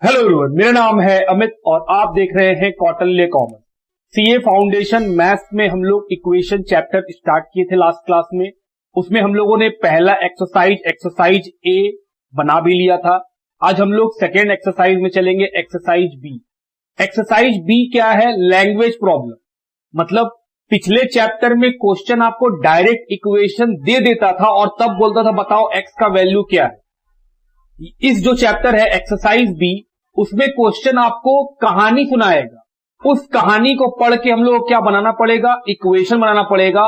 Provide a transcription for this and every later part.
Hello everyone, मेरा नाम है अमित और आप देख रहे हैं Kautilya commerce. CA foundation maths में हम लोग इक्वेशन चैप्टर स्टार्ट किए थे लास्ट क्लास में। उसमें हम लोगों ने पहला एक्सरसाइज ए बना भी लिया था। आज हम लोग सेकेंड एक्सरसाइज में चलेंगे, एक्सरसाइज बी। एक्सरसाइज बी क्या है? Language problem. मतलब पिछले चैप्टर में क्वेश्चन आपको डायरेक्ट इक्वेशन दे देता था और तब बोलता था बताओ एक्स का वैल्यू क्या है। इस जो चैप्टर है एक्सरसाइज बी, उसमें क्वेश्चन आपको कहानी सुनाएगा। उस कहानी को पढ़ के हम लोग को क्या बनाना पड़ेगा? इक्वेशन बनाना पड़ेगा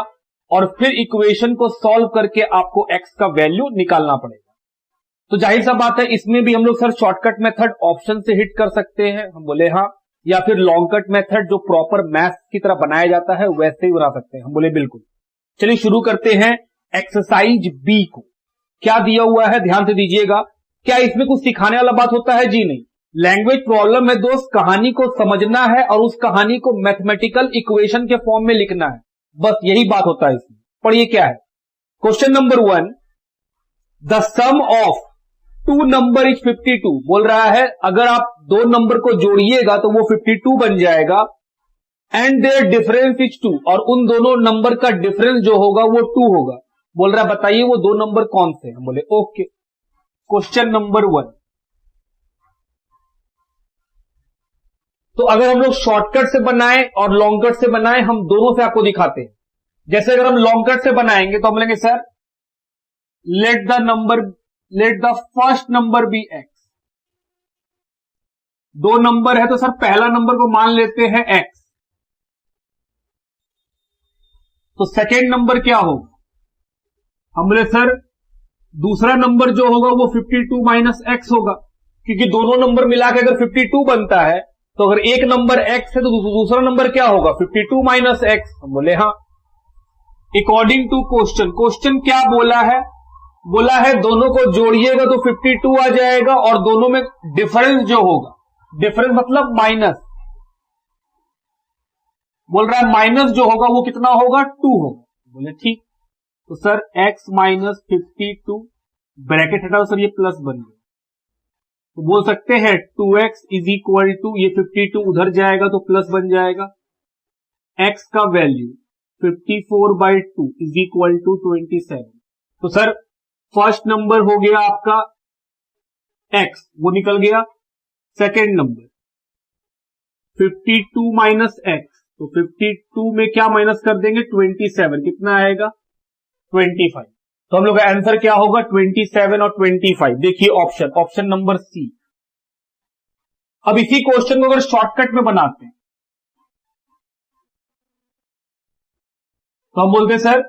और फिर इक्वेशन को सॉल्व करके आपको एक्स का वैल्यू निकालना पड़ेगा। तो जाहिर सा बात है, इसमें भी हम लोग सर शॉर्टकट मेथड ऑप्शन से हिट कर सकते हैं। हम बोले हाँ, या फिर लॉन्ग कट मेथड जो प्रॉपर मैथ्स की तरह बनाया जाता है वैसे ही बना सकते हैं। हम बोले बिल्कुल। चलिए शुरू करते हैं एक्सरसाइज बी को। क्या दिया हुआ है ध्यान से दीजिएगा। क्या इसमें कुछ सिखाने वाला बात होता है? जी नहीं। लैंग्वेज प्रॉब्लम में दोस्त कहानी को समझना है और उस कहानी को मैथमेटिकल इक्वेशन के फॉर्म में लिखना है, बस यही बात होता है इसमें। पढ़िए क्या है question number 1। The sum of two number is 52। बोल रहा है अगर आप दो नंबर को जोड़िएगा तो वो 52 बन जाएगा। And there difference is 2। और उन दोनों नंबर का डिफरेंस जो होगा वो 2 होगा। बोल रहा है बताइए वो दो नंबर कौन से? हम बोले ओके। Question number 1। तो अगर हम लोग शॉर्टकट से बनाएं और लॉन्ग कट से बनाएं, हम दोनों से आपको दिखाते हैं। जैसे अगर हम लॉन्ग कट से बनाएंगे तो हम बोलेंगे sir let the first number be x. दो नंबर है तो सर पहला नंबर को मान लेते हैं एक्स, तो सेकेंड नंबर क्या होगा? हम बोले सर दूसरा नंबर जो होगा वो 52 माइनस एक्स होगा, क्योंकि दोनों नंबर मिला के अगर 52 बनता है तो अगर एक नंबर x है तो दूसरा नंबर क्या होगा? 52 माइनस एक्स। हम बोले हाँ। अकॉर्डिंग टू क्वेश्चन क्या बोला है? बोला है दोनों को जोड़िएगा तो 52 आ जाएगा और दोनों में डिफरेंस जो होगा, डिफरेंस मतलब माइनस, बोल रहा है माइनस जो होगा वो कितना होगा? 2 होगा। बोले ठीक। तो सर x माइनस 52 ब्रैकेट हटाओ सर, ये प्लस बन गया, तो बोल सकते हैं 2x इज इक्वल टू, ये 52 उधर जाएगा तो प्लस बन जाएगा, x का वैल्यू 54/2 इज इक्वल टू 27। तो सर फर्स्ट नंबर हो गया आपका x, वो निकल गया। सेकेंड नंबर 52 माइनस x, तो 52 में क्या माइनस कर देंगे? 27। कितना आएगा? 25। तो हम लोग का आंसर क्या होगा? 27 और 25। देखिए ऑप्शन नंबर सी। अब इसी क्वेश्चन को अगर शॉर्टकट में बनाते हैं तो हम बोलते हैं सर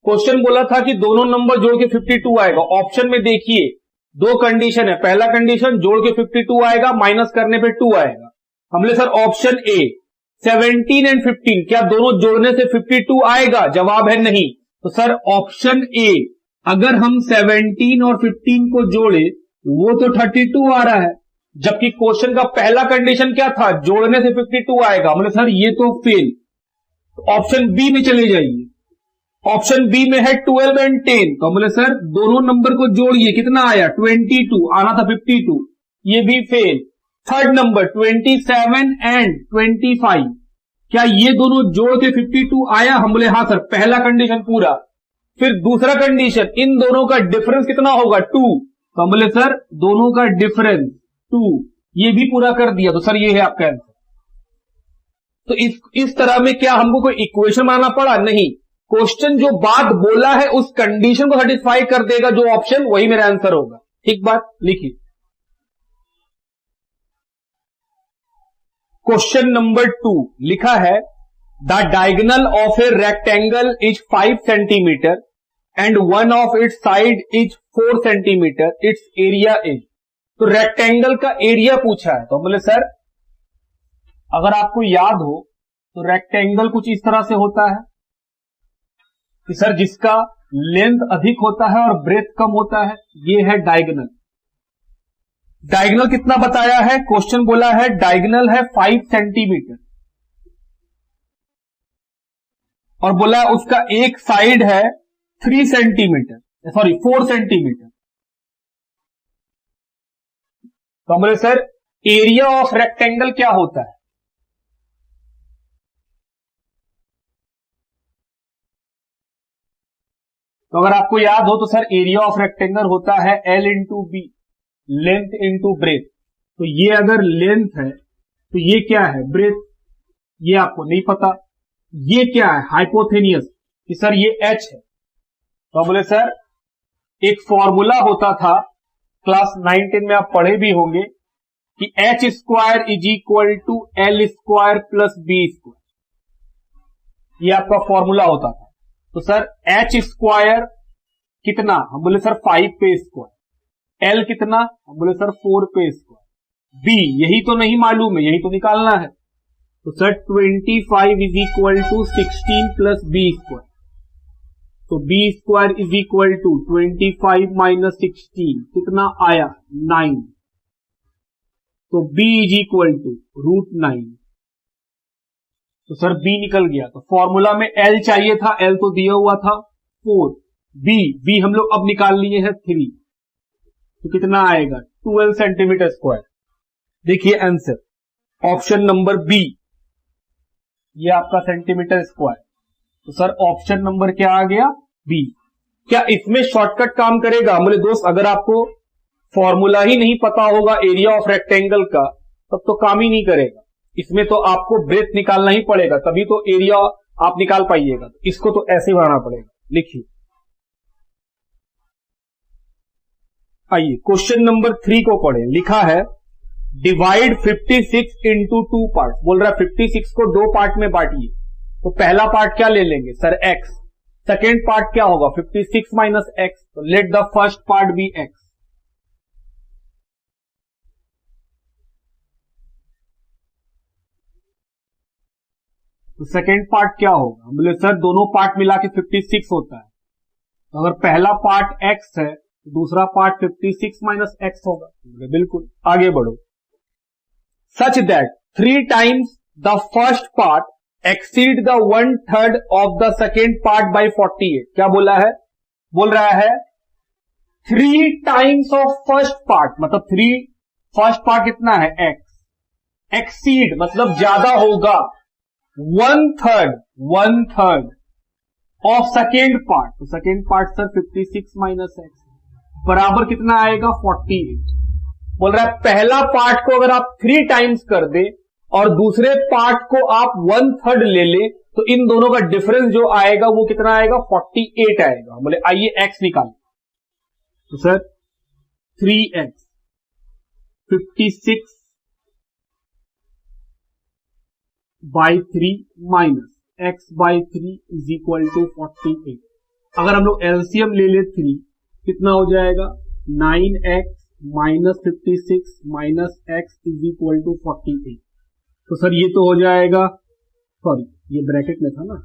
क्वेश्चन बोला था कि दोनों नंबर जोड़ के 52 आएगा। ऑप्शन में देखिए दो कंडीशन है। पहला कंडीशन जोड़ के 52 आएगा, माइनस करने पे 2 आएगा। हम बोले सर ऑप्शन ए 17 एंड 15 क्या दोनों जोड़ने से 52 आएगा? जवाब है नहीं। तो सर ऑप्शन ए, अगर हम 17 और 15 को जोड़े वो तो 32 आ रहा है, जबकि क्वेश्चन का पहला कंडीशन क्या था? जोड़ने से 52 आएगा। हमने सर ये तो फेल। तो ऑप्शन बी में चले जाइए। ऑप्शन बी में है 12 एंड 10। तो हमने सर दोनों नंबर को जोड़िए, कितना आया? 22, आना था 52, ये भी फेल। थर्ड नंबर 27 एंड 25, क्या ये दोनों जोड़ के 52 आया? हम बोले हाँ सर, पहला कंडीशन पूरा। फिर दूसरा कंडीशन, इन दोनों का डिफरेंस कितना होगा? 2। तो हम बोले सर दोनों का डिफरेंस 2, ये भी पूरा कर दिया। तो सर ये है आपका आंसर। तो इस तरह में क्या हमको कोई इक्वेशन बनाना पड़ा? नहीं, क्वेश्चन जो बात बोला है उस कंडीशन को सेटिस्फाई कर देगा जो ऑप्शन, वही मेरा आंसर होगा। ठीक बात, लिखिए क्वेश्चन नंबर 2 लिखा है the diagonal of a rectangle is 5 centimetre and one of its side is 4 centimetre, it's area is. तो रेक्टेंगल का एरिया पूछा है। तो बोले सर अगर आपको याद हो तो रेक्टेंगल कुछ इस तरह से होता है कि सर जिसका लेंथ अधिक होता है और ब्रेथ कम होता है, ये है डायगोनल। डायगोनल कितना बताया है? क्वेश्चन बोला है डायगोनल है 5 सेंटीमीटर और बोला उसका एक साइड है 3 सेंटीमीटर, सॉरी 4 सेंटीमीटर। तो हम बोले सर एरिया ऑफ रेक्टेंगल क्या होता है? तो अगर आपको याद हो तो सर एरिया ऑफ रेक्टेंगल होता है L into B, length into breadth. तो ये अगर लेंथ है तो ये क्या है? ब्रेथ। ये आपको नहीं पता। ये क्या है? हाइपोथेनियस। कि सर ये H है। तो बोले सर एक फॉर्मूला होता था, क्लास 9-10 में आप पढ़े भी होंगे कि H square is equal to L square plus B square. ये आपका फॉर्मूला होता था। तो सर H स्क्वायर कितना? हम बोले सर 5 पे स्क्वायर। L कितना? हम बोले सर 4 पे स्क्वायर। B यही तो नहीं मालूम है, यही तो निकालना है। तो sir 25 is equal to 16 plus B square. तो B square is equal to 25 minus 16 कितना आया? 9। तो b इज इक्वल टू √9। तो सर b निकल गया। तो फॉर्मूला में l चाहिए था, l तो दिया हुआ था 4। b हम लोग अब निकाल लिए हैं 3। तो कितना आएगा? 12 सेंटीमीटर स्क्वायर। देखिए आंसर ऑप्शन नंबर बी, ये आपका सेंटीमीटर स्क्वायर। तो सर ऑप्शन नंबर क्या आ गया? बी। क्या इसमें शॉर्टकट काम करेगा? बोले दोस्त अगर आपको फॉर्मूला ही नहीं पता होगा एरिया ऑफ रेक्टेंगल का तब तो काम ही नहीं करेगा। इसमें तो आपको ब्रेथ निकालना ही पड़ेगा, तभी तो एरिया आप निकाल पाइएगा। इसको तो ऐसे बनाना पड़ेगा। लिखिए, आइए क्वेश्चन नंबर 3 को पढ़ें। लिखा है डिवाइड 56 इंटू 2 पार्ट। बोल रहा है 56 को 2 पार्ट में बांटिए। तो पहला पार्ट क्या ले लेंगे? Sir x। सेकेंड पार्ट क्या होगा? 56 माइनस x। तो let the first part be x। तो सेकेंड पार्ट क्या होगा? बोले सर दोनों पार्ट मिला के 56 होता है। तो अगर पहला पार्ट x है तो दूसरा पार्ट 56 माइनस x होगा। बोले बिल्कुल, आगे बढ़ो। Such that 3 times the first part exceed the 1/3 of the second part by 48। क्या बोला है? बोल रहा है 3 टाइम्स ऑफ फर्स्ट पार्ट, मतलब 3 फर्स्ट पार्ट कितना है? x। एक्सीड मतलब ज्यादा होगा 1/3 ऑफ सेकेंड पार्ट। तो second part sir 56 minus x बराबर कितना आएगा? 48। बोल रहा है पहला पार्ट को अगर आप 3 टाइम्स कर दे और दूसरे पार्ट को आप 1/3 ले ले तो इन दोनों का डिफरेंस जो आएगा वो कितना आएगा? 48 आएगा। बोले आइए x निकालें। तो sir 3x 56 by 3 minus x by 3 is equal to 48। अगर हम लोग एलसीएम ले ले 3 कितना हो जाएगा? 9x minus 56 minus x is equal to 48। तो सर ये तो हो जाएगा, सॉरी ये ब्रैकेट में था ना,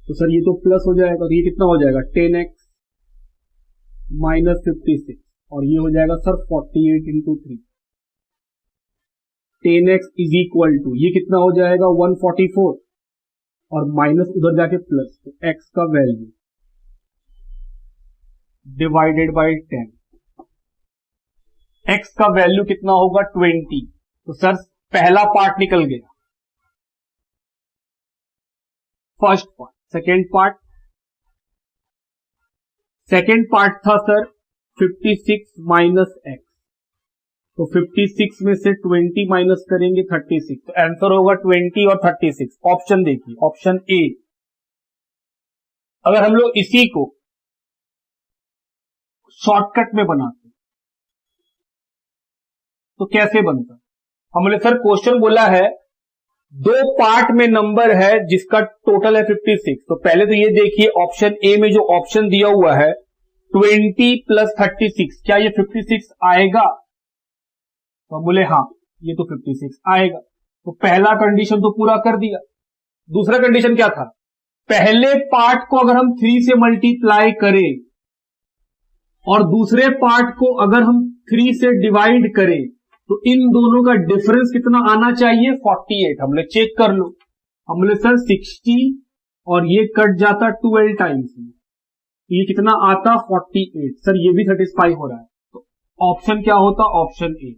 तो सर ये तो प्लस हो जाएगा। तो ये कितना हो जाएगा? 10x माइनस 56 और ये हो जाएगा sir 48 into 3। 10x is equal to ये कितना हो जाएगा? 144 और माइनस उधर जाके प्लस। तो x का वैल्यू डिवाइडेड बाई 10, x का वैल्यू कितना होगा? 20। तो सर पहला पार्ट निकल गया, फर्स्ट पार्ट। सेकेंड पार्ट था सर 56 माइनस x। तो 56 में से 20 माइनस करेंगे 36। तो आंसर होगा 20 और 36। ऑप्शन देखिए, ऑप्शन ए। अगर हम लोग इसी को शॉर्टकट में बनाते तो कैसे बनता? हमने सर क्वेश्चन बोला है 2 पार्ट में नंबर है जिसका टोटल है 56। तो पहले तो ये देखिए ऑप्शन ए में जो ऑप्शन दिया हुआ है 20 प्लस 36, क्या ये 56 आएगा? तो हम बोले हाँ ये तो 56 आएगा। तो पहला कंडीशन तो पूरा कर दिया। दूसरा कंडीशन क्या था? पहले पार्ट को अगर हम 3 से मल्टीप्लाई करें और दूसरे पार्ट को अगर हम 3 से डिवाइड करें तो इन दोनों का डिफरेंस कितना आना चाहिए? 48। हमने चेक कर लो। हमने सर 60 और ये कट जाता 12 टाइम्स में, ये कितना आता? 48। सर ये भी सेटिस्फाई हो रहा है। तो ऑप्शन क्या होता? Option A.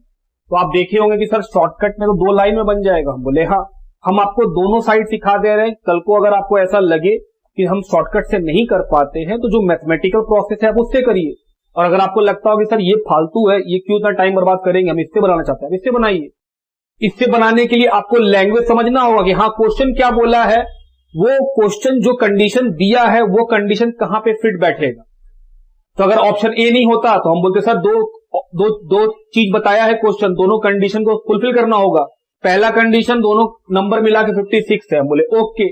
तो आप देखे होंगे कि सर शॉर्टकट में तो 2 लाइन में बन जाएगा। हम बोले हाँ, हम आपको दोनों साइड सिखा दे रहे हैं। कल को अगर आपको ऐसा लगे कि हम शॉर्टकट से नहीं कर पाते हैं तो जो मैथमेटिकल प्रोसेस है आप उससे करिए। और अगर आपको लगता हो कि सर ये फालतू है, ये क्यों इतना टाइम बर्बाद करेंगे, हम इससे बनाना चाहते हैं, इससे बनाइए। इससे बनाने के लिए आपको लैंग्वेज समझना होगा कि हाँ क्वेश्चन क्या बोला है, वो क्वेश्चन जो कंडीशन दिया है वो कंडीशन कहां पे फिट बैठेगा। तो अगर ऑप्शन ए नहीं होता तो हम बोलते सर दो चीज बताया है क्वेश्चन, दोनों कंडीशन को फुलफिल करना होगा। पहला कंडीशन दोनों नंबर मिला के 56 है, हम बोले ओके।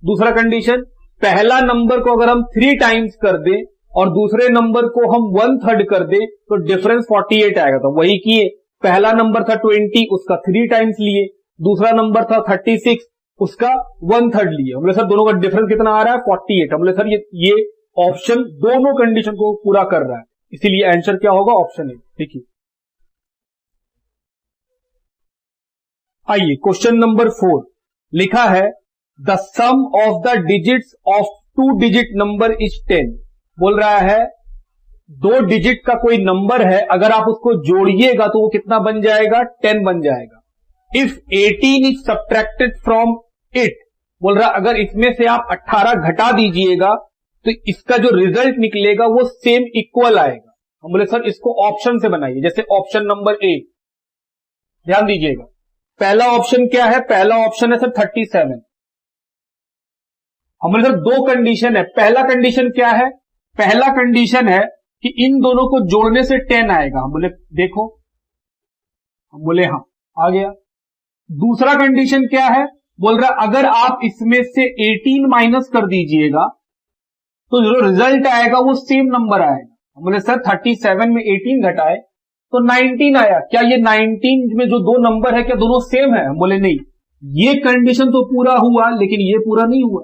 दूसरा कंडीशन पहला नंबर को अगर हम 3 टाइम्स कर दें और दूसरे नंबर को हम 1/3 कर दें तो डिफरेंस 48 आएगा। तो वही किए, पहला नंबर था 20, उसका 3 टाइम्स लिए, दूसरा नंबर था 36, उसका 1/3 लिए। हमने सर दोनों का डिफरेंस कितना आ रहा है 48। हमने सर ये ऑप्शन दोनों कंडीशन को पूरा कर रहा है, इसीलिए आंसर क्या होगा ऑप्शन ए। देखिए आइए क्वेश्चन नंबर 4 लिखा है the sum of the digits of 2 digit number is 10। बोल रहा है 2 डिजिट का कोई नंबर है, अगर आप उसको जोड़िएगा तो वो कितना बन जाएगा 10 बन जाएगा। If 18 is subtracted from it, बोल रहा अगर इसमें से आप 18 घटा दीजिएगा तो इसका जो रिजल्ट निकलेगा वो सेम इक्वल आएगा। हम बोले सर इसको ऑप्शन से बनाइए, जैसे ऑप्शन नंबर ए। ध्यान दीजिएगा पहला ऑप्शन क्या है, पहला ऑप्शन है सर 37। हम बोले सर 2 कंडीशन है, पहला कंडीशन क्या है, पहला कंडीशन है कि इन दोनों को जोड़ने से 10 आएगा। हम बोले देखो, हम बोले हाँ आ गया। दूसरा कंडीशन क्या है, बोल रहा अगर आप इसमें से 18 माइनस कर दीजिएगा तो जो रिजल्ट आएगा वो सेम नंबर आएगा। हम बोले सर 37 में 18 घटाए तो 19 आया, क्या ये 19 में जो 2 नंबर है क्या दोनों सेम है। हम बोले नहीं, ये कंडीशन तो पूरा हुआ लेकिन ये पूरा नहीं हुआ।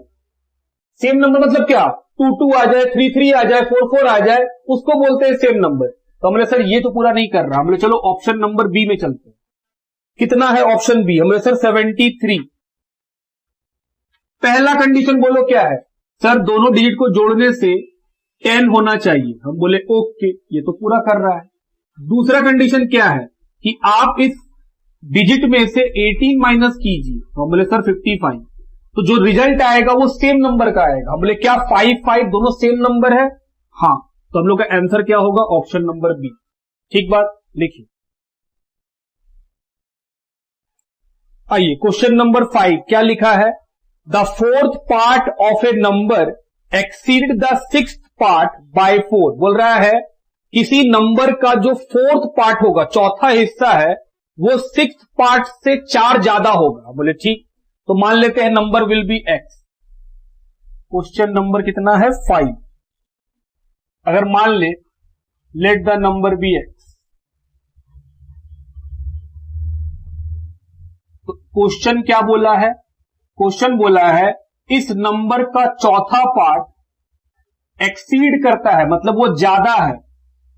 सेम नंबर मतलब क्या, 2 आ जाए, 3 आ जाए, 4 आ जाए, उसको बोलते हैं सेम नंबर। तो हमने सर ये तो पूरा नहीं कर रहा। हमने चलो ऑप्शन नंबर बी में चलते हैं। कितना है ऑप्शन बी, हमने सर 73। पहला कंडीशन बोलो क्या है, सर दोनों डिजिट को जोड़ने से 10 होना चाहिए। हम बोले ओके, ये तो पूरा कर रहा है। दूसरा कंडीशन क्या है कि आप इस डिजिट में से 18 माइनस कीजिए। तो हम बोले सर 55, तो जो रिजल्ट आएगा वो सेम नंबर का आएगा। हम बोले क्या 5 दोनों सेम नंबर है, हाँ, तो हम लोग का आंसर क्या होगा ऑप्शन नंबर बी। ठीक बात, लिखिए। आइए क्वेश्चन नंबर 5 क्या लिखा है, the 4th part of a number exceed the 6th part by 4। बोल रहा है किसी नंबर का जो 4th पार्ट होगा, चौथा हिस्सा है, वो 6th पार्ट से 4 ज्यादा होगा। बोले ठीक, तो मान लेते हैं number will be x. Question number कितना है 5। अगर मान ले let the number be x, तो क्वेश्चन क्या बोला है, क्वेश्चन बोला है इस नंबर का चौथा पार्ट एक्सीड करता है, मतलब वो ज्यादा है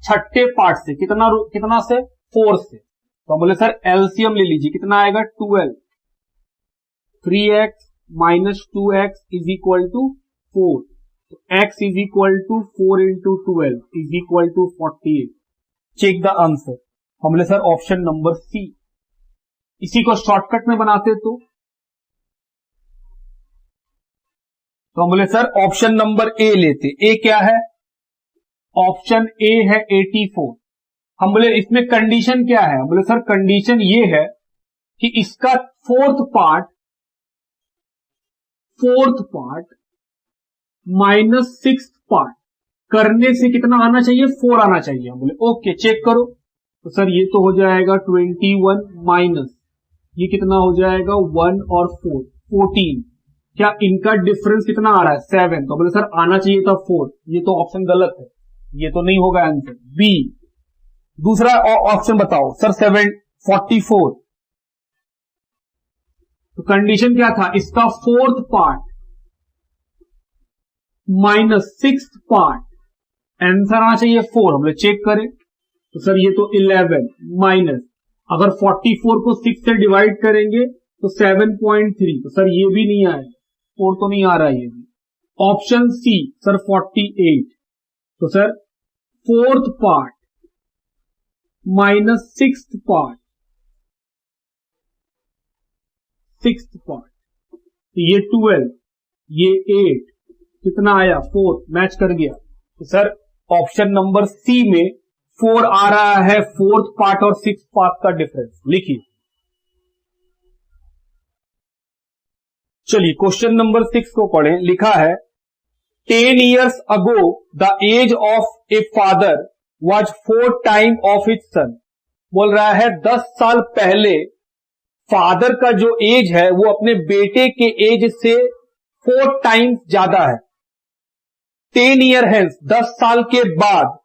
छठे पार्ट से। कितना से 4 से। तो हम बोले सर एलसीएम ले लीजिए, कितना आएगा 12। 3x minus 2x is equal to 4। तो x is equal to 4 into 12 is equal to 48। Check the answer. हम बोले सर ऑप्शन नंबर सी। इसी को शॉर्टकट में बनाते तो हम बोले सर ऑप्शन नंबर ए लेते। ए क्या है, ऑप्शन ए है 84। हम बोले इसमें कंडीशन क्या है, हम बोले सर कंडीशन ये है कि इसका 4th part minus 6th part करने से कितना आना चाहिए 4 आना चाहिए। हम बोले ओके, चेक करो। तो सर ये तो हो जाएगा 21 माइनस ये कितना हो जाएगा 1 और 4 14। क्या इनका डिफरेंस कितना आ रहा है 7। तो बोले सर आना चाहिए था 4। ये तो ऑप्शन गलत है, ये तो नहीं होगा आंसर बी। दूसरा ऑप्शन बताओ सर 44। तो कंडीशन क्या था, इसका 4th part minus 6th part, answer आना चाहिए 4। हम लोग चेक करें तो सर ये तो 11 माइनस, अगर 44 को 6 से डिवाइड करेंगे तो 7.3। तो सर ये भी नहीं आएगा, 4 तो नहीं आ रहा है ये भी। Option C sir 48। तो sir 4th part minus 6th part sixth part, तो ये 12, ये 8, कितना आया 4, मैच कर गया। तो सर ऑप्शन नंबर सी में 4 आ रहा है, फोर्थ पार्ट और सिक्स्थ पार्ट का डिफरेंस। लिखिए, चलिए क्वेश्चन नंबर 6 को पढ़ें। लिखा है 10 years ago the age of a father was 4 times of his son। बोल रहा है 10 साल पहले फादर का जो एज है वो अपने बेटे के एज से 4 टाइम्स ज्यादा है। 10 year hence, 10 साल के बाद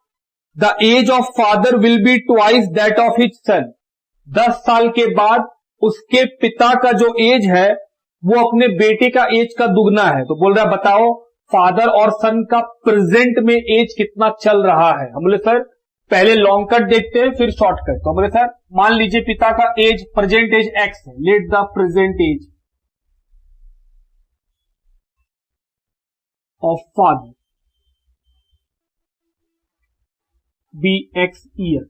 the age of father will be twice that of his son. 10 साल के बाद उसके पिता का जो एज है वो अपने बेटे का एज का दुगना है। तो बोल रहा है बताओ फादर और सन का प्रेजेंट में एज कितना चल रहा है। हम बोले सर पहले लॉन्ग कट देखते हैं फिर शॉर्ट कट। तो हम बोले सर मान लीजिए पिता का एज प्रेजेंट एज एक्स है, let the present age of father be x year.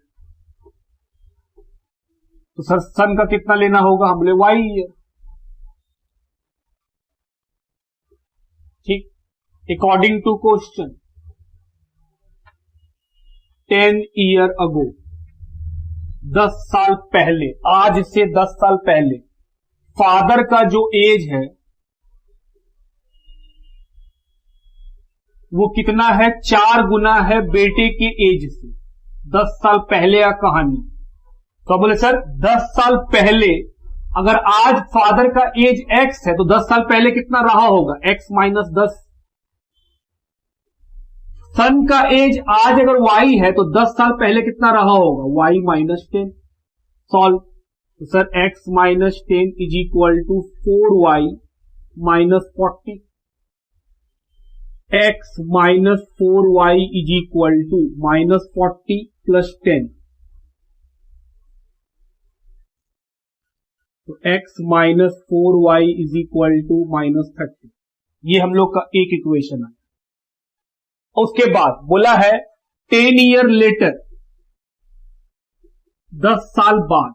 तो सर सन का कितना लेना होगा, हम बोले वाई ईयर। ठीक, according to question 10 year ago, 10 साल पहले, आज से 10 साल पहले फादर का जो एज है वो कितना है, 4 गुना है बेटे के एज से। 10 साल पहले का कहानी। तो बोले सर 10 साल पहले अगर आज फादर का एज एक्स है तो 10 साल पहले कितना रहा होगा, एक्स माइनस 10। सन का एज आज अगर वाई है तो 10 साल पहले कितना रहा होगा, वाई माइनस 10। सॉल्व। तो sir x minus 10 is equal to 4y minus 40। X minus 4y is equal to minus 40 plus 10। तो x minus 4y is equal to minus 30। ये हम लोग का एक इक्वेशन है। उसके बाद बोला है 10 ईयर लेटर, 10 साल बाद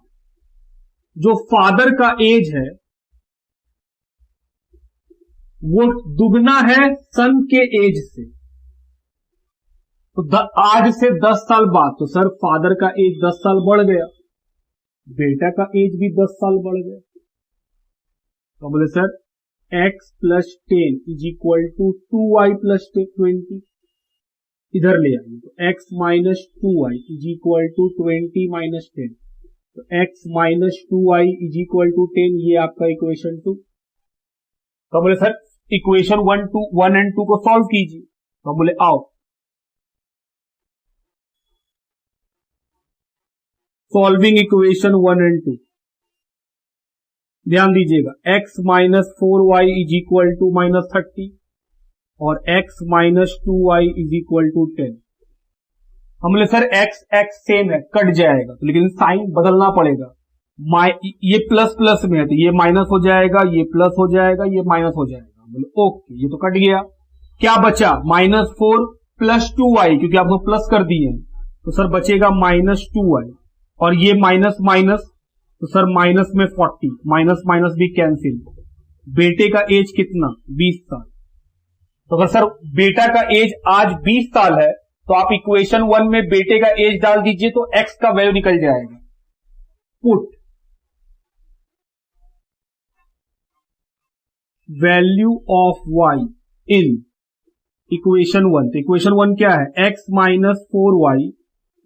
जो फादर का एज है वो दुगना है सन के एज से। तो आज से 10 साल बाद तो सर फादर का एज 10 साल बढ़ गया, बेटा का एज भी 10 साल बढ़ गया। तो बोले sir x plus 10 is equal to 2y plus 20। इधर ले आइए तो x minus 2y is equal to 20 minus 10। तो x minus 2y is equal to 10, ये आपका इक्वेशन 2। तो बोले सर इक्वेशन 1 एंड 2 को सॉल्व कीजिए। तो बोले आओ सॉल्विंग इक्वेशन 1 एंड 2। ध्यान दीजिएगा x minus 4y is equal to minus 30 और x minus 2y is equal to 10। हम बोले सर x सेम है, कट जाएगा तो लेकिन साइन बदलना पड़ेगा। ये प्लस प्लस में है तो ये माइनस हो जाएगा, ये प्लस हो जाएगा, ये माइनस हो जाएगा। बोले ओके, ये तो कट गया। क्या बचा, माइनस 4 प्लस 2y, क्योंकि आपको प्लस कर दिए तो सर बचेगा माइनस 2y और ये माइनस माइनस तो सर माइनस में 40, माइनस माइनस भी कैंसिल। बेटे का एज कितना, 20 साल। तो अगर सर बेटा का एज आज 20 साल है तो आप इक्वेशन 1 में बेटे का एज डाल दीजिए तो x का वैल्यू निकल जाएगा। Put value of y in equation 1। तो इक्वेशन 1 क्या है, x minus 4y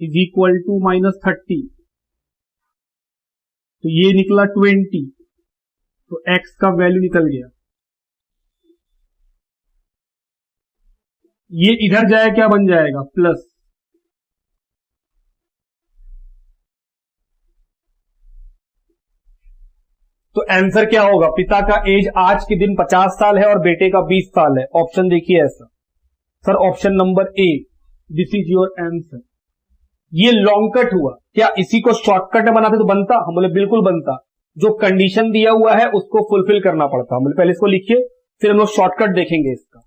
is equal to minus 30। तो ये निकला 20, तो x का वैल्यू निकल गया। ये इधर जाए क्या बन जाएगा, प्लस। तो आंसर क्या होगा, पिता का एज आज के दिन 50 साल है और बेटे का 20 साल है। ऑप्शन देखिए ऐसा। Sir option number A, this is your answer. ये लॉन्ग कट हुआ, क्या इसी को शॉर्टकट में बनाते तो बनता, हम बोले बिल्कुल बनता। जो कंडीशन दिया हुआ है उसको फुलफिल करना पड़ता। हम बोले पहले इसको लिखिए फिर हम लोग शॉर्टकट देखेंगे इसका।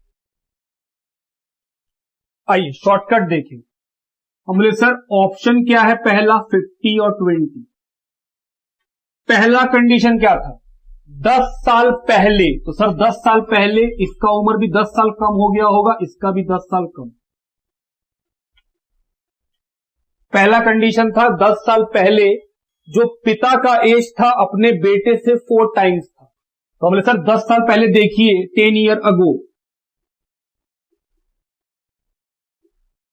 आइए शॉर्टकट देखें। हम बोले सर ऑप्शन क्या है, पहला 50 और 20। पहला कंडीशन क्या था, 10 साल पहले, तो सर 10 साल पहले इसका उम्र भी 10 साल कम हो गया होगा, इसका भी 10 साल कम। पहला कंडीशन था 10 साल पहले जो पिता का एज था अपने बेटे से 4 टाइम्स था। तो बोले सर 10 साल पहले देखिए 10 ईयर अगो।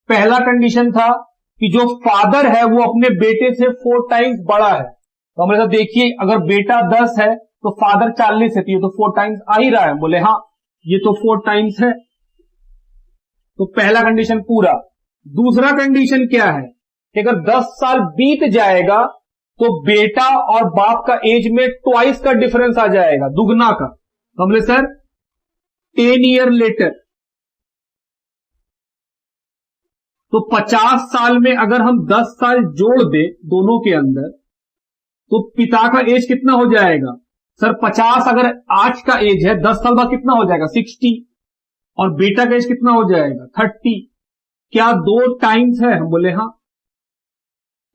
पहला कंडीशन था कि जो फादर है वो अपने बेटे से 4 टाइम्स बड़ा है। तो बोले सर देखिए अगर बेटा 10 है तो फादर 40 है, तो ये तो 4 टाइम्स आ ही रहा है। बोले हाँ ये तो 4 टाइम्स है। तो पहला कंडीशन पूरा। दूसरा कंडीशन क्या है कि अगर 10 साल बीत जाएगा तो बेटा और बाप का एज में ट्वाइस का डिफरेंस आ जाएगा, दुगना का। तो बोले सर 10 ईयर लेटर, तो 50 साल में अगर हम 10 साल जोड़ दे दोनों के अंदर तो पिता का एज कितना हो जाएगा सर? 50 अगर आज का एज है 10 साल बाद कितना हो जाएगा? 60। और बेटा का एज कितना हो जाएगा? 30। क्या 2 टाइम्स है? हम बोले हाँ।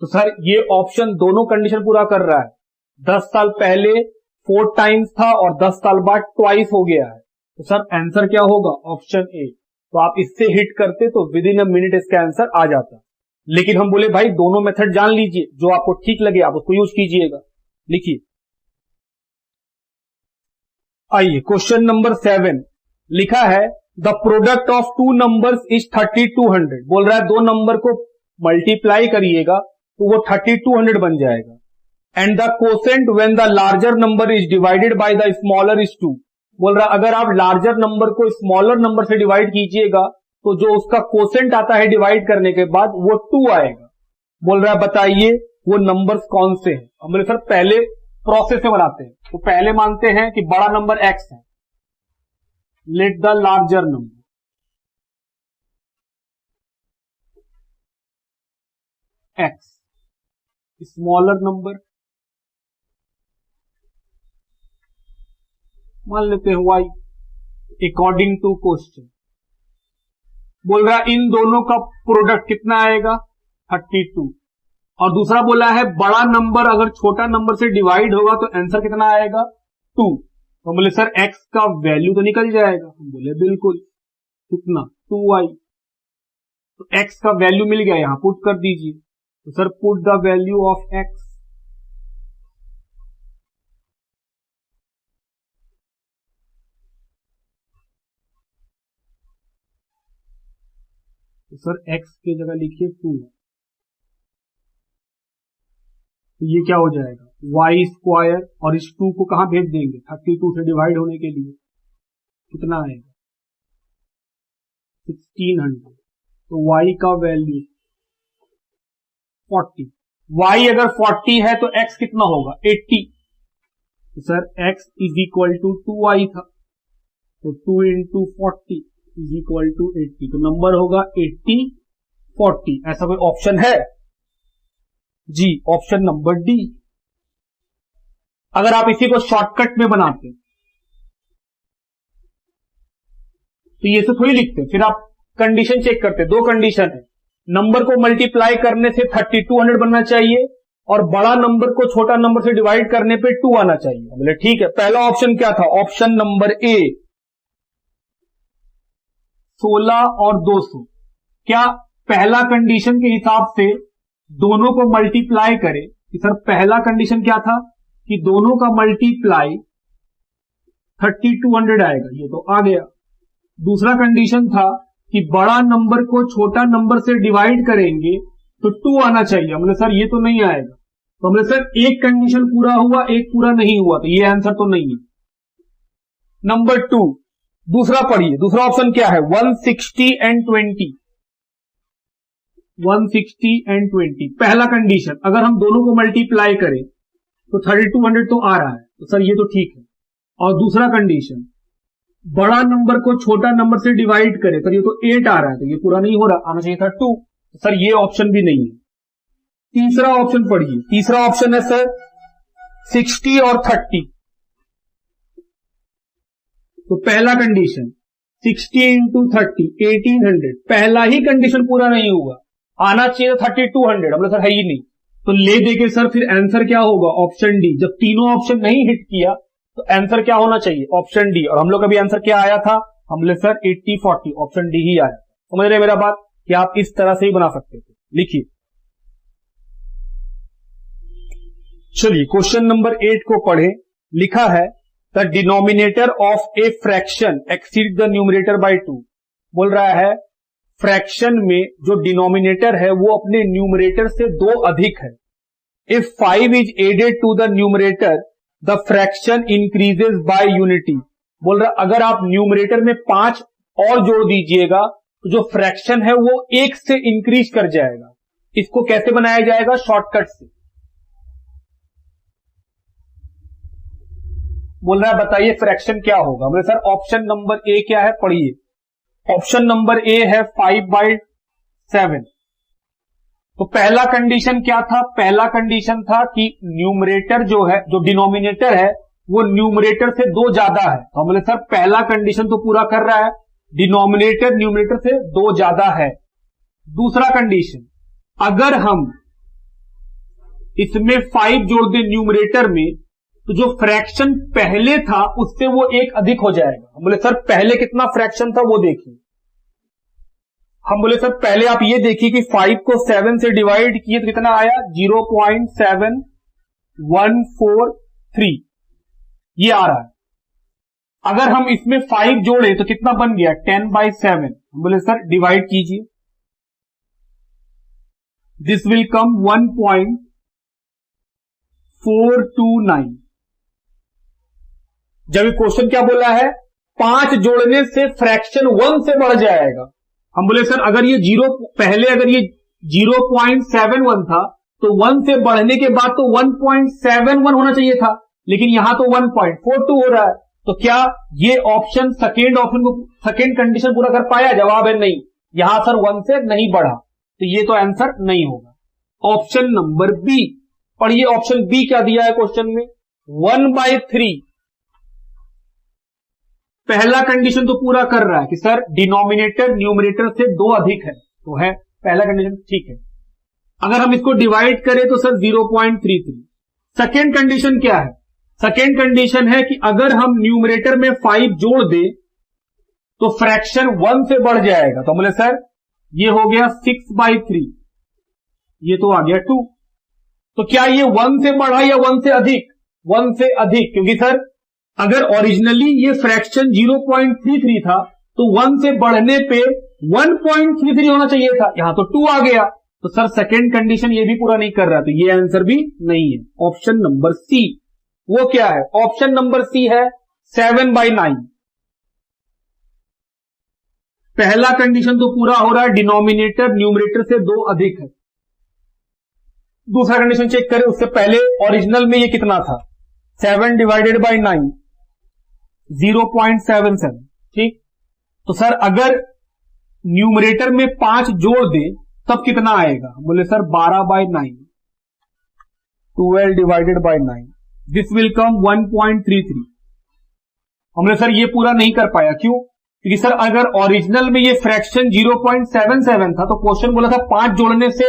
तो सर ये ऑप्शन दोनों कंडीशन पूरा कर रहा है। 10 साल पहले 4 टाइम्स था और 10 साल बाद ट्वाइस हो गया है। तो सर आंसर क्या होगा? Option A. तो आप इससे हिट करते तो विद इन अ मिनट इसका आंसर आ जाता। लेकिन हम बोले भाई दोनों मेथड जान लीजिए, जो आपको ठीक लगे आप उसको यूज कीजिएगा। लिखिए, आइए क्वेश्चन नंबर 7 लिखा है the product of 2 numbers is 3200। बोल रहा है 2 नंबर को मल्टीप्लाई करिएगा तो वो 3200 बन जाएगा। And the quotient when the larger number is divided by the smaller is 2। बोल रहा है अगर आप लार्जर नंबर को स्मॉलर नंबर से डिवाइड कीजिएगा तो जो उसका कोसेंट आता है डिवाइड करने के बाद वो 2 आएगा। बोल रहा है बताइए वो नंबर्स कौन से हैं? हम बोले सर पहले प्रोसेस से बनाते हैं। तो पहले मानते हैं कि बड़ा नंबर x है, let the larger number x, smaller number मान लेते हैं y अकॉर्डिंग टू क्वेश्चन। बोल रहा है इन दोनों का प्रोडक्ट कितना आएगा? 32। और दूसरा बोला है बड़ा नंबर अगर छोटा नंबर से डिवाइड होगा तो आंसर कितना आएगा? 2। तो बोले सर x का वैल्यू तो निकल जाएगा। हम बोले बिल्कुल, कितना? 2y। तो x का वैल्यू मिल गया, यहां पुट कर दीजिए। तो sir put the value of x। तो सर x की जगह लिखिए 2। तो ये क्या हो जाएगा? y स्क्वायर, और इस 2 को कहां भेज देंगे? 32 से डिवाइड होने के लिए। कितना आएगा? 1600। तो y का वैल्यू 40। y अगर 40 है तो x कितना होगा? 80। तो sir x is equal to 2y था, तो 2 इंटू 40 इज इक्वल टू 80। तो नंबर होगा 80 40। ऐसा कोई ऑप्शन है? जी, ऑप्शन नंबर डी। अगर आप इसी को शॉर्टकट में बनाते तो ये तो थोड़ी लिखते, फिर आप कंडीशन चेक करते। 2 कंडीशन है, नंबर को मल्टीप्लाई करने से 3200 बनना चाहिए और बड़ा नंबर को छोटा नंबर से डिवाइड करने पे 2 आना चाहिए। बोले ठीक है। पहला ऑप्शन क्या था? ऑप्शन नंबर ए 16 और 200। क्या पहला कंडीशन के हिसाब से दोनों को मल्टीप्लाई करें? कि सर पहला कंडीशन क्या था कि दोनों का मल्टीप्लाई 3200 आएगा, ये तो आ गया। दूसरा कंडीशन था कि बड़ा नंबर को छोटा नंबर से डिवाइड करेंगे तो 2 आना चाहिए। हमने सर ये तो नहीं आएगा। तो हमने सर एक कंडीशन पूरा हुआ, एक पूरा नहीं हुआ, तो ये आंसर तो नहीं है। नंबर 2 दूसरा पढ़िए। दूसरा ऑप्शन क्या है? 160 एंड 20। 160 एंड 20 पहला कंडीशन। अगर हम दोनों को मल्टीप्लाई करें तो 3200 तो आ रहा है, तो सर ये तो ठीक है। और दूसरा कंडीशन बड़ा नंबर को छोटा नंबर से डिवाइड करें, सर ये तो 8 आ रहा है, तो ये पूरा नहीं हो रहा, आना चाहिए था 2। तो सर ये ऑप्शन भी नहीं है। तीसरा ऑप्शन पढ़िए। तीसरा ऑप्शन है सर 60 और 30। तो पहला कंडीशन 60 इंटू 30 1800, पहला ही कंडीशन पूरा नहीं हुआ, आना चाहिए 3200। मतलब सर है ही नहीं, तो ले देके सर फिर आंसर क्या होगा? Option D. जब तीनों ऑप्शन नहीं हिट किया तो आंसर क्या होना चाहिए? Option D. और हम लोग का भी आंसर क्या आया था? हम बोले सर 80-40, ऑप्शन डी ही आया। समझ रहे मेरा बात कि आप इस तरह से ही बना सकते थे। लिखिए, चलिए क्वेश्चन नंबर 8 को पढ़े। लिखा है the denominator of a fraction exceed the numerator bye 2। बोल रहा है फ्रैक्शन में जो डिनोमिनेटर है वो अपने न्यूमरेटर से 2 अधिक है। If 5 is added to the numerator the fraction increases by unity. बोल रहा अगर आप न्यूमरेटर में 5 और जोड़ दीजिएगा तो जो फ्रैक्शन है वो 1 से इंक्रीज कर जाएगा। इसको कैसे बनाया जाएगा? शॉर्टकट से। बोल रहा है बताइए फ्रैक्शन क्या होगा? बोले सर ऑप्शन नंबर ए क्या है? पढ़िए, ऑप्शन नंबर ए है 5/7। तो पहला कंडीशन क्या था? पहला कंडीशन था कि न्यूमरेटर जो है, जो डिनोमिनेटर है वो न्यूमरेटर से 2 ज्यादा है। तो हम बोले सर पहला कंडीशन तो पूरा कर रहा है, डिनोमिनेटर न्यूमरेटर से 2 ज्यादा है। दूसरा कंडीशन, अगर हम इसमें 5 जोड़ दें न्यूमरेटर में तो जो फ्रैक्शन पहले था उससे वो 1 अधिक हो जाएगा। हम बोले सर पहले कितना फ्रैक्शन था वो देखिए। हम बोले सर पहले आप ये देखिए कि 5 को 7 से डिवाइड किए तो कितना आया? 0.7143 ये आ रहा है। अगर हम इसमें 5 जोड़े तो कितना बन गया? 10/7। हम बोले सर डिवाइड कीजिए, दिस विल कम 1.429। जब क्वेश्चन क्या बोला है? 5 जोड़ने से फ्रैक्शन 1 से बढ़ जाएगा। हम बोले सर अगर ये 0 पहले अगर ये 0.71 था तो 1 से बढ़ने के बाद तो 1.71 होना चाहिए था, लेकिन यहां तो 1.42 हो रहा है। तो क्या ये ऑप्शन सेकेंड कंडीशन पूरा कर पाया? जवाब है नहीं। यहां सर 1 से नहीं बढ़ा, तो ये तो आंसर नहीं होगा। ऑप्शन नंबर बी पढ़िए, ऑप्शन बी क्या दिया है क्वेश्चन में? 1/3। पहला कंडीशन तो पूरा कर रहा है कि सर डिनोमिनेटर न्यूमरेटर से 2 अधिक है, तो है पहला कंडीशन ठीक है। अगर हम इसको डिवाइड करें तो सर 0.33। सेकेंड कंडीशन क्या है? सेकेंड कंडीशन है कि अगर हम न्यूमरेटर में 5 जोड़ दें तो फ्रैक्शन 1 से बढ़ जाएगा। तो बोले सर ये हो गया 6/3, ये तो आ गया 2। तो क्या ये 1 से बढ़ा या 1 से अधिक? 1 से अधिक, क्योंकि सर अगर ओरिजिनली ये फ्रैक्शन 0.33 था तो 1 से बढ़ने पे 1.33 होना चाहिए था, यहां तो 2 आ गया। तो सर सेकेंड कंडीशन ये भी पूरा नहीं कर रहा, तो ये आंसर भी नहीं है। ऑप्शन नंबर सी वो क्या है? ऑप्शन नंबर सी है 7/9। पहला कंडीशन तो पूरा हो रहा है, डिनोमिनेटर न्यूमरेटर से 2 अधिक है। दूसरा कंडीशन चेक करें, उससे पहले ओरिजिनल में ये कितना था? 7/9 0.77। ठीक, तो सर अगर न्यूमरेटर में 5 जोड़ दें तब कितना आएगा? बोले सर 12/9, 12/9, दिस विल कम 1.33। हमने सर ये पूरा नहीं कर पाया, क्यों? क्योंकि सर अगर ओरिजिनल में ये फ्रैक्शन 0.77 था तो क्वेश्चन बोला था 5 जोड़ने से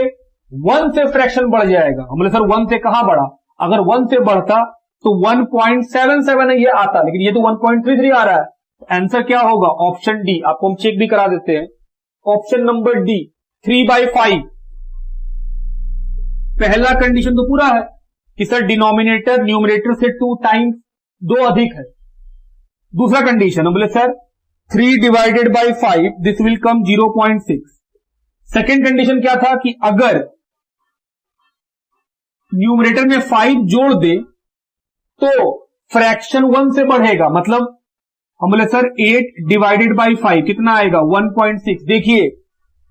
1 से फ्रैक्शन बढ़ जाएगा। हमने सर 1 से कहां बढ़ा? अगर 1 से बढ़ता तो 1.77 ये आता, लेकिन ये तो 1.33 आ रहा है। तो आंसर क्या होगा? Option D. आपको हम चेक भी करा देते हैं। Option number D 3/5। पहला कंडीशन तो पूरा है कि सर डिनोमिनेटर न्यूमरेटर से 2 टाइम्स 2 अधिक है। दूसरा कंडीशन बोले sir 3/5 this will come 0.6। Second condition क्या था कि अगर न्यूमरेटर में 5 जोड़ दे तो फ्रैक्शन 1 से बढ़ेगा, मतलब हम बोले सर 8/5 कितना आएगा? 1.6। देखिए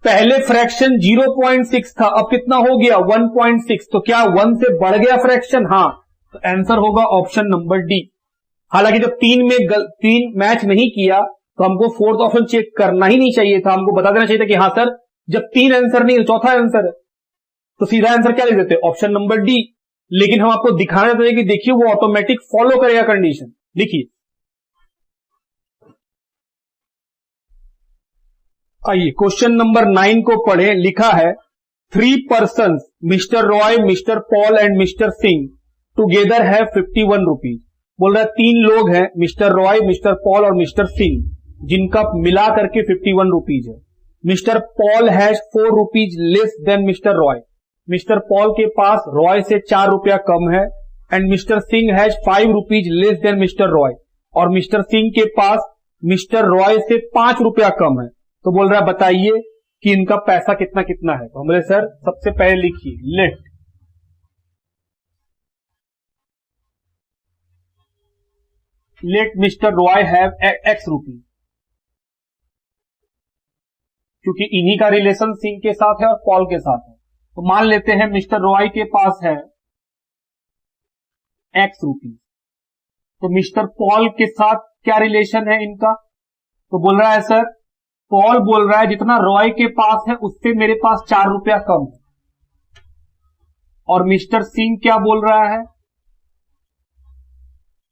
पहले फ्रैक्शन 0.6 था, अब कितना हो गया? 1.6। तो क्या 1 से बढ़ गया फ्रैक्शन? हाँ, तो आंसर होगा ऑप्शन नंबर डी। हालांकि जब 3 मैच नहीं किया तो हमको फोर्थ ऑप्शन चेक करना ही नहीं चाहिए था, हमको बता देना चाहिए था कि हाँ सर जब 3 आंसर नहीं चौथा आंसर है तो सीधा आंसर क्या लिख देते? Option number D. लेकिन हम आपको दिखाना चाहते हैं कि देखिए वो ऑटोमेटिक फॉलो करेगा कंडीशन। लिखिए, आइए क्वेश्चन नंबर 9 को पढ़े। लिखा है 3 persons mister Roy, mister Paul and mister Singh together है 51 रुपीज। बोल रहा है 3 लोग हैं, मिस्टर रॉय, मिस्टर पॉल और मिस्टर सिंह, जिनका मिला करके 51 रुपीज है। Mister Paul has 4 rupees less than mister Roy. Mister Paul के पास रॉय से 4 रुपया कम है। And mister Singh has 5 rupees less than mister Roy, और मिस्टर सिंह के पास मिस्टर रॉय से 5 रुपया कम है। तो बोल रहा है बताइए कि इनका पैसा कितना कितना है। तो हम बोले सर सबसे पहले लिखिए let mister Roy have x rupees, क्योंकि इन्हीं का रिलेशन सिंह के साथ है और पॉल के साथ है। तो मान लेते हैं मिस्टर रॉय के पास है एक्स रुपीज, तो मिस्टर पॉल के साथ क्या रिलेशन है इनका। तो बोल रहा है सर, पॉल बोल रहा है जितना रॉय के पास है उससे मेरे पास 4 रुपया कम है, और मिस्टर सिंह क्या बोल रहा है,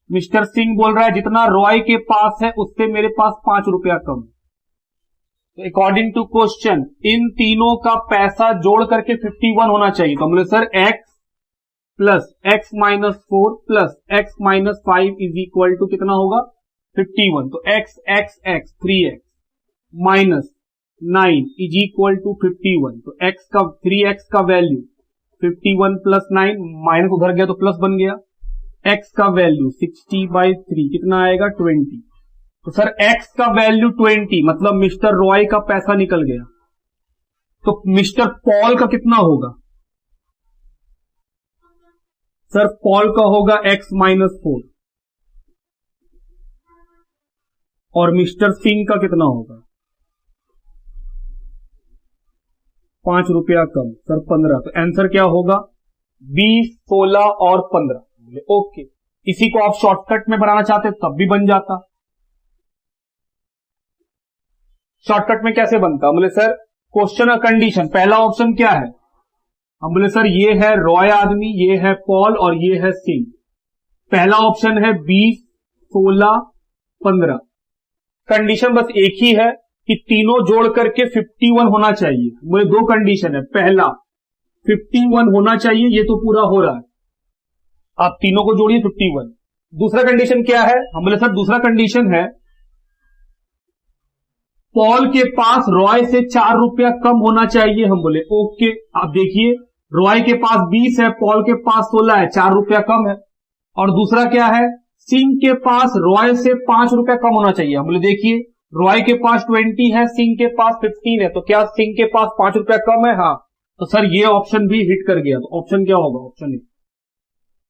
मिस्टर सिंह बोल रहा है जितना रॉय के पास है उससे मेरे पास 5 रुपया कम है। तो अकॉर्डिंग टू क्वेश्चन इन तीनों का पैसा जोड़ करके 51 होना चाहिए। तो हम बोले sir x plus x minus 4 plus x minus 5 is equal to कितना होगा 51। तो x x x 3x minus 9 is equal to 51। तो x का 3x का वैल्यू 51 प्लस 9, माइनस उधर गया तो प्लस बन गया। x का वैल्यू 60/3 कितना आएगा 20। तो सर x का वैल्यू 20 मतलब मिस्टर रॉय का पैसा निकल गया। तो मिस्टर पॉल का कितना होगा, सर पॉल का होगा x माइनस 4, और मिस्टर सिंह का कितना होगा 5 रुपया कम, सर 15। तो आंसर क्या होगा 20, 16 और 15। ओके, इसी को आप शॉर्टकट में बनाना चाहते तब भी बन जाता। शॉर्टकट में कैसे बनता, हम बोले सर क्वेश्चन और कंडीशन, पहला ऑप्शन क्या है, हम बोले सर ये है रॉय आदमी, ये है पॉल और ये है सिंह। पहला ऑप्शन है 20, 16, 15। कंडीशन बस एक ही है कि तीनों जोड़ करके 51 होना चाहिए। बोले 2 कंडीशन है, पहला 51 होना चाहिए, ये तो पूरा हो रहा है, आप तीनों को जोड़िए 51। दूसरा कंडीशन क्या है, हम बोले सर दूसरा कंडीशन है पॉल के पास रॉय से 4 रुपया कम होना चाहिए। हम बोले ओके, आप देखिए रॉय के पास 20 है, पॉल के पास 16 है, 4 रुपया कम है। और दूसरा क्या है, सिंह के पास रॉय से 5 रुपया कम होना चाहिए। हम बोले देखिए रॉय के पास 20 है, सिंह के पास 15 है, तो क्या सिंह के पास 5 रुपया कम है, हाँ। तो सर ये ऑप्शन भी हिट कर गया। तो ऑप्शन क्या होगा, ऑप्शन ए।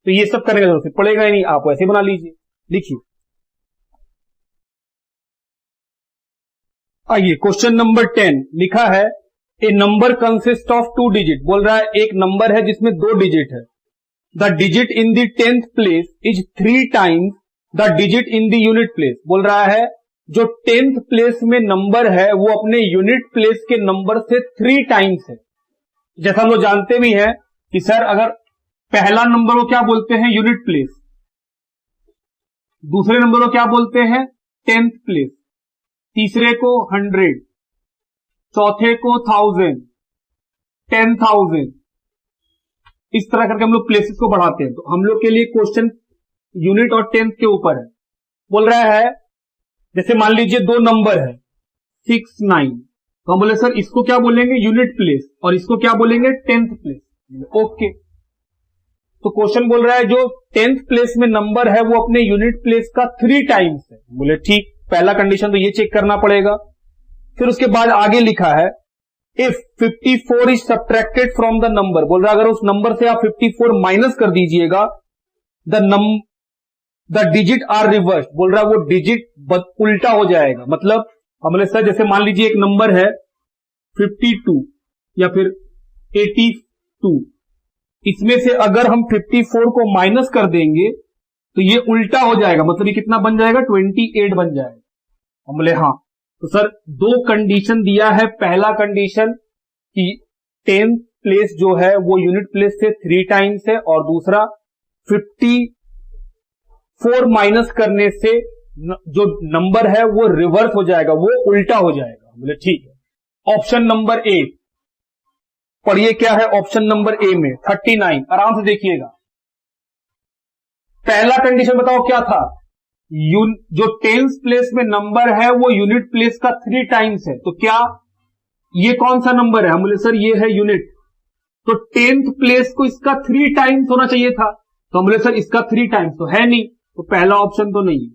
तो ये सब करने का जरूरत पड़ेगा ही नहीं, आप वैसे बना लीजिए। लिखिए, आइए क्वेश्चन नंबर 10 लिखा है a number consist of 2 digit. बोल रहा है एक नंबर है जिसमें 2 डिजिट है। The digit in the 10th place is 3 times the digit in the unit place. बोल रहा है जो 10th प्लेस में नंबर है वो अपने यूनिट प्लेस के नंबर से 3 टाइम्स है। जैसा हम लोग जानते भी हैं कि सर अगर पहला नंबर को क्या बोलते हैं यूनिट प्लेस, दूसरे नंबर को क्या बोलते हैं 10th प्लेस, तीसरे को 100, चौथे को 1000, 10,000, इस तरह करके हम लोग प्लेसेस को बढ़ाते हैं। तो हम लोग के लिए क्वेश्चन यूनिट और 10th के ऊपर है। बोल रहा है जैसे मान लीजिए 2 नंबर है 6, 9, तो हम बोले सर इसको क्या बोलेंगे यूनिट प्लेस और इसको क्या बोलेंगे 10th प्लेस। ओके, तो क्वेश्चन बोल रहा है जो 10th प्लेस में नंबर है वो अपने यूनिट प्लेस का 3 टाइम्स है। बोले ठीक, पहला कंडीशन तो ये चेक करना पड़ेगा। फिर उसके बाद आगे लिखा है if 54 is subtracted from the number. बोल रहा है अगर उस नंबर से आप 54 माइनस कर दीजिएगा द डिजिट आर रिवर्स। बोल रहा है वो डिजिट उल्टा हो जाएगा। मतलब हमने सर जैसे मान लीजिए एक नंबर है 52 या फिर 82, इसमें से अगर हम 54 को माइनस कर देंगे तो ये उल्टा हो जाएगा, मतलब ये कितना बन जाएगा 28 बन जाएगा। हम बोले हाँ। तो सर 2 कंडीशन दिया है। पहला कंडीशन कि 10th प्लेस जो है वो यूनिट प्लेस से 3 टाइम्स है, और दूसरा 54 माइनस करने से जो नंबर है वो रिवर्स हो जाएगा, वो उल्टा हो जाएगा। बोले ठीक है। ऑप्शन नंबर ए पढ़िए क्या है ऑप्शन नंबर ए में 39, आराम से देखिएगा। पहला कंडीशन बताओ क्या था, जो टेंस प्लेस में नंबर है वो यूनिट प्लेस का 3 टाइम्स है, तो क्या ये कौन सा नंबर है, हम बोले सर ये है यूनिट, तो 10th प्लेस को इसका 3 टाइम्स होना चाहिए था, तो हम बोले सर इसका 3 टाइम्स तो है नहीं, तो पहला ऑप्शन तो नहीं है।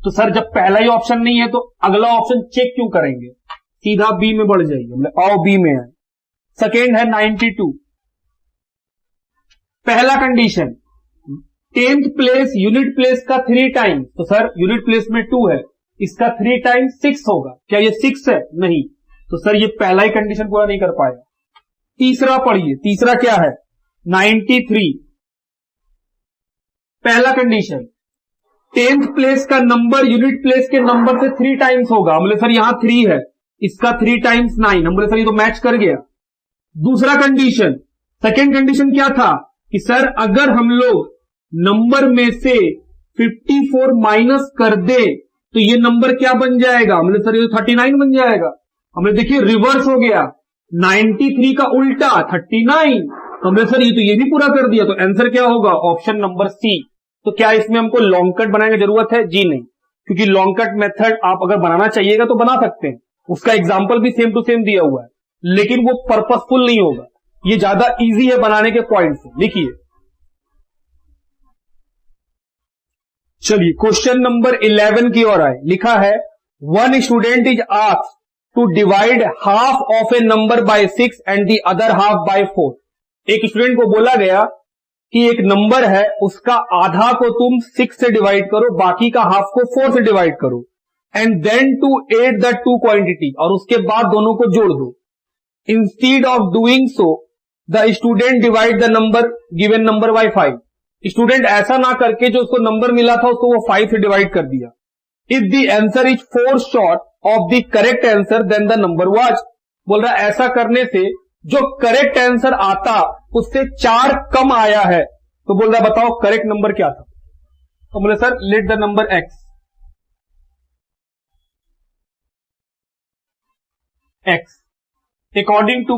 तो सर जब पहला ही ऑप्शन नहीं है तो अगला ऑप्शन चेक क्यों करेंगे, सीधा बी में बढ़ जाइए, बोले आओ बी में है। सेकेंड है 92, पहला condition 10th place unit place का 3 टाइम्स, तो सर यूनिट प्लेस में 2 है, इसका 3 टाइम्स 6 होगा, क्या ये 6 है, नहीं, तो सर ये पहला ही कंडीशन पूरा नहीं कर पाएगा। तीसरा पढ़िए, तीसरा क्या है 93, पहला कंडीशन 10th प्लेस का नंबर यूनिट प्लेस के नंबर से 3 टाइम्स होगा, हम बोले सर यहां 3 है, इसका 3 टाइम्स 9, हम बोले सर ये तो मैच कर गया। दूसरा कंडीशन, सेकेंड कंडीशन क्या था कि सर अगर हम लोग नंबर में से 54 माइनस कर दे तो ये नंबर क्या बन जाएगा, हम बोले सर ये तो 39 बन जाएगा, हमने देखिए रिवर्स हो गया, 93 का उल्टा 39, तो हमने सर ये भी पूरा कर दिया, तो आंसर क्या होगा, ऑप्शन नंबर सी। तो क्या इसमें हमको लॉन्ग कट बनाने की जरूरत है, जी नहीं, क्योंकि लॉन्ग कट मेथड आप अगर बनाना चाहिएगा तो बना सकते हैं, उसका एग्जाम्पल भी सेम टू सेम दिया हुआ है, लेकिन वो पर्पसफुल नहीं होगा, ये ज्यादा इजी है बनाने के पॉइंट से। लिखिए, चलिए क्वेश्चन नंबर 11 की ओर आए, लिखा है one student is asked to divide half of a number by 6 and the other half by 4। एक स्टूडेंट को बोला गया कि एक नंबर है उसका आधा को तुम 6 से डिवाइड करो, बाकी का हाफ को 4 से डिवाइड करो, and then to add the two quantity, और उसके बाद दोनों को जोड़ दो। Instead of doing so the student divide the number given number by 5। Student ऐसा ना करके जो उसको नंबर मिला था उसको वो 5 से डिवाइड कर दिया। If the answer is 4 short of the correct answer then the number was. बोल रहा ऐसा करने से जो करेक्ट आंसर आता उससे 4 कम आया है, तो बोल रहा बताओ करेक्ट नंबर क्या था, तो बोले sir let the number x, according to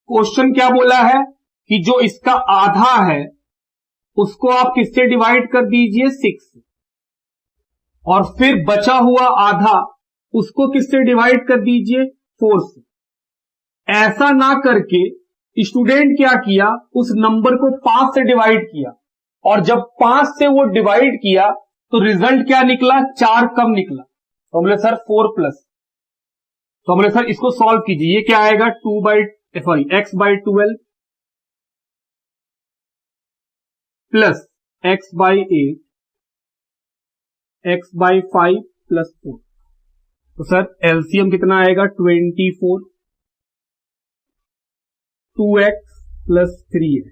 question क्या बोला है कि जो इसका आधा है उसको आप किससे डिवाइड कर दीजिए 6 से, और फिर बचा हुआ आधा उसको किससे डिवाइड कर दीजिए 4 से। ऐसा ना करके स्टूडेंट क्या किया, उस नंबर को 5 से डिवाइड किया, और जब 5 से वो डिवाइड किया तो रिजल्ट क्या निकला, 4 कम निकला, तो बोले सर 4 प्लस, तो बोले सर इसको सॉल्व कीजिए, ये क्या आएगा x by 12 plus x by 8 x by 5 plus 4, तो सर एलसीएम कितना आएगा 24, 2x plus 3x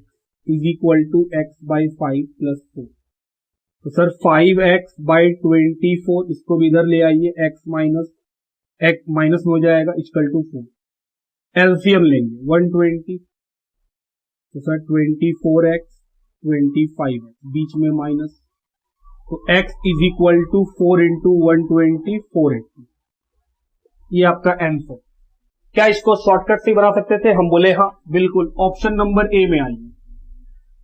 is equal to x by 5 plus 4, तो सर 5x बाई 24, इसको भी इधर ले आइए, x माइनस में हो जाएगा इक्वल टू 4, एलसीएम लेंगे 120, तो सर 24x 25x बीच में माइनस, तो x is equal to 4 into 120 480, ये आपका आंसर। क्या इसको शॉर्टकट से बना सकते थे, हम बोले हाँ बिल्कुल, ऑप्शन नंबर ए में आइए।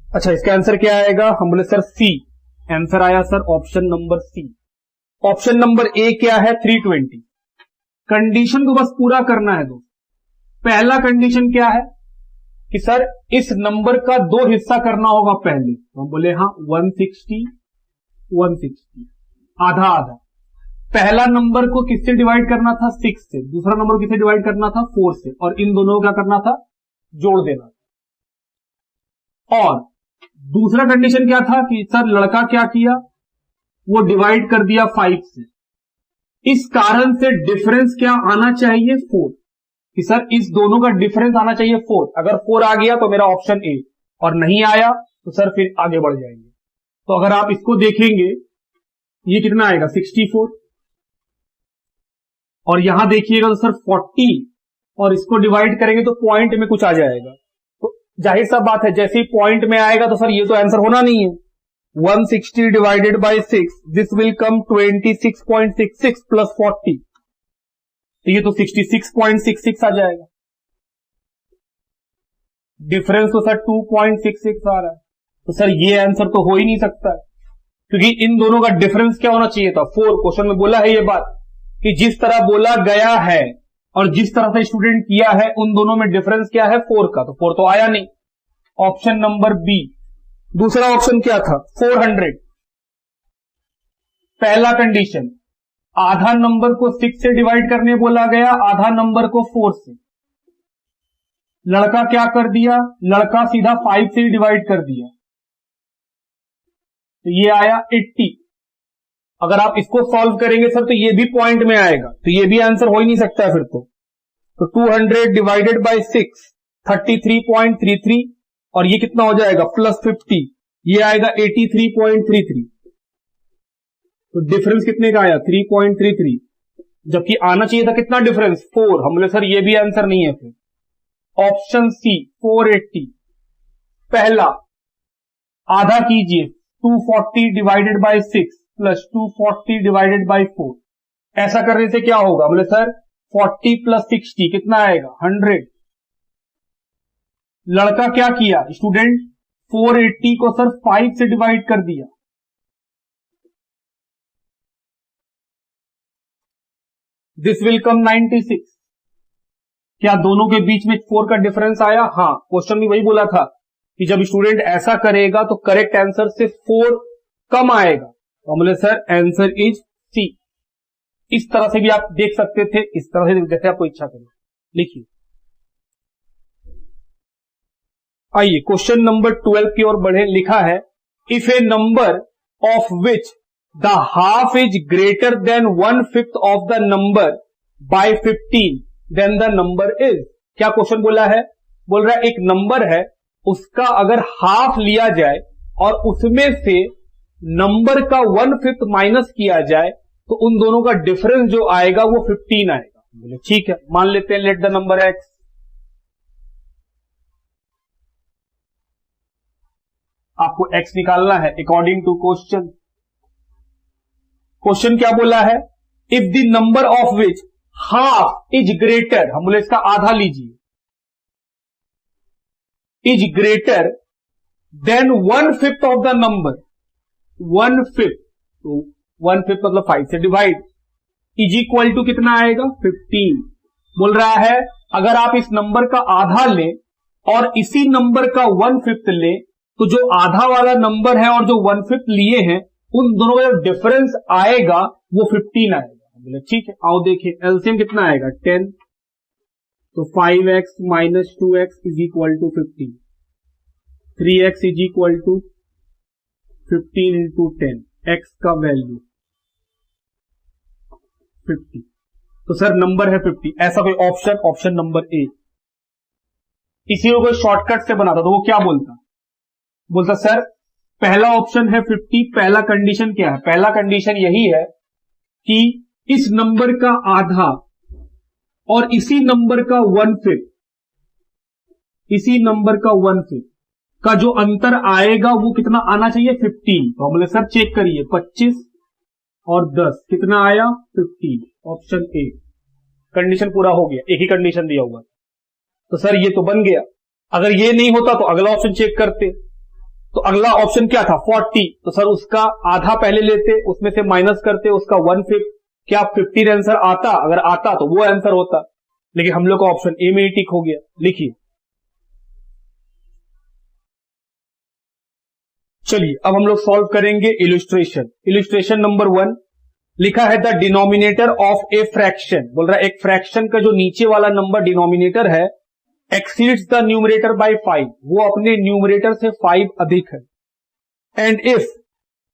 अच्छा इसका आंसर क्या आएगा, हम बोले सर सी, आंसर आया sir option number C. Option number A क्या है 320। कंडीशन को बस पूरा करना है दोस्तों। पहला कंडीशन क्या है कि सर इस नंबर का 2 हिस्सा करना होगा पहले, तो हम बोले हाँ 160 160 आधा आधा। पहला नंबर को किससे डिवाइड करना था 6 से, दूसरा नंबर को किससे डिवाइड करना था 4 से, और इन दोनों को क्या करना था जोड़ देना। और दूसरा कंडीशन क्या था कि सर लड़का क्या किया, वो डिवाइड कर दिया 5 से, इस कारण से डिफरेंस क्या आना चाहिए 4, कि सर इस दोनों का डिफरेंस आना चाहिए 4। अगर 4 आ गया तो मेरा ऑप्शन ए, और नहीं आया तो सर फिर आगे बढ़ जाएंगे। तो अगर आप इसको देखेंगे ये कितना आएगा 64, और यहां देखिएगा तो सर 40, और इसको डिवाइड करेंगे तो पॉइंट में कुछ आ जाएगा, तो जाहिर सा बात है जैसे ही पॉइंट में आएगा तो सर ये तो आंसर होना नहीं है। 160 divided by 6 this will come 26.66 plus 40, तो ये तो 66.66 आ जाएगा। डिफरेंस तो सर 2.66 आ रहा है, तो सर ये आंसर तो हो ही नहीं सकता है, क्योंकि इन दोनों का डिफरेंस क्या होना चाहिए था 4। क्वेश्चन में बोला है ये बात कि जिस तरह बोला गया है और जिस तरह से स्टूडेंट किया है उन दोनों में डिफरेंस क्या है 4 का, तो 4 तो आया नहीं। Option number B. दूसरा ऑप्शन क्या था 400। पहला कंडीशन, आधा नंबर को 6 से डिवाइड करने बोला गया, आधा नंबर को 4 से। लड़का क्या कर दिया, लड़का सीधा 5 से डिवाइड कर दिया, तो ये आया 80। अगर आप इसको सॉल्व करेंगे सर तो ये भी पॉइंट में आएगा, तो ये भी आंसर हो ही नहीं सकता फिर तो 200 डिवाइडेड बाय 6 33.33, और ये कितना हो जाएगा प्लस 50, ये आएगा 83.33। तो डिफरेंस कितने का आया 3.33, जबकि आना चाहिए था कितना डिफरेंस 4। हम बोले सर ये भी आंसर नहीं है फिर। Option C 480। पहला आधा कीजिए 240 divided by 6 plus 240 divided by 4। ऐसा करने से क्या होगा, बोले सर 40 प्लस 60 कितना आएगा 100। लड़का क्या किया स्टूडेंट, 480 को सर 5 से डिवाइड कर दिया, दिस विल कम 96। क्या दोनों के बीच में 4 का डिफरेंस आया? हाँ, क्वेश्चन में वही बोला था कि जब स्टूडेंट ऐसा करेगा तो करेक्ट आंसर से 4 कम आएगा। तो बोले सर आंसर इज सी। इस तरह से भी आप देख सकते थे, इस तरह से जैसे आपको इच्छा करें लिखिए। आइए क्वेश्चन नंबर 12 की ओर बढ़े। लिखा है if a number of which the half is greater than 1/5 of the number by 15 then the number is. क्या क्वेश्चन बोला है, बोल रहा है एक नंबर है उसका अगर हाफ लिया जाए और उसमें से नंबर का 1/5 माइनस किया जाए तो उन दोनों का डिफरेंस जो आएगा वो 15 आएगा। बोले ठीक है, मान लेते हैं लेट द नंबर एक्स। आपको x निकालना है अकॉर्डिंग टू क्वेश्चन। क्वेश्चन क्या बोला है, if the number of which half is greater, हम बोले इसका आधा लीजिए, is greater than 1/5 of the number, 1/5, तो 1/5 मतलब 5 से डिवाइड, इज इक्वल टू कितना आएगा 15। बोल रहा है अगर आप इस नंबर का आधा लें और इसी नंबर का 1/5 लें तो जो आधा वाला नंबर है और जो 1/5 लिए हैं उन दोनों का जो डिफरेंस आएगा वो 15 आएगा। बोले ठीक है, आओ देखिए एलसीएम कितना आएगा 10, तो 5x minus 2x is equal to 15, 3x is equal to 15 into 10, x का वैल्यू 50, तो सर नंबर है 50। ऐसा कोई ऑप्शन, ऑप्शन नंबर ए। इसी को कोई शॉर्टकट से बनाता तो वो क्या बोलता, बोलता सर पहला ऑप्शन है 50। पहला कंडीशन क्या है, पहला कंडीशन यही है कि इस नंबर का आधा और इसी नंबर का 1/5, इसी नंबर का 1/5 का जो अंतर आएगा वो कितना आना चाहिए 15। तो हम बोले सर चेक करिए 25 और 10 कितना आया 15, ऑप्शन ए। कंडीशन पूरा हो गया, एक ही कंडीशन दिया हुआ, तो सर ये तो बन गया। अगर ये नहीं होता तो अगला ऑप्शन चेक करते, तो अगला ऑप्शन क्या था 40, तो सर उसका आधा पहले लेते, उसमें से माइनस करते उसका 1/5, क्या 15 आंसर आता? अगर आता तो वो आंसर होता, लेकिन हम लोग का ऑप्शन ए में ही टिक हो गया। लिखिए, चलिए अब हम लोग सॉल्व करेंगे इलस्ट्रेशन। इलस्ट्रेशन नंबर 1 लिखा है the denominator of a fraction. बोल रहा है एक फ्रैक्शन का जो नीचे वाला नंबर डिनोमिनेटर है एक्सीड्स द न्यूमरेटर बाय 5, वो अपने न्यूमरेटर से 5 अधिक है। And if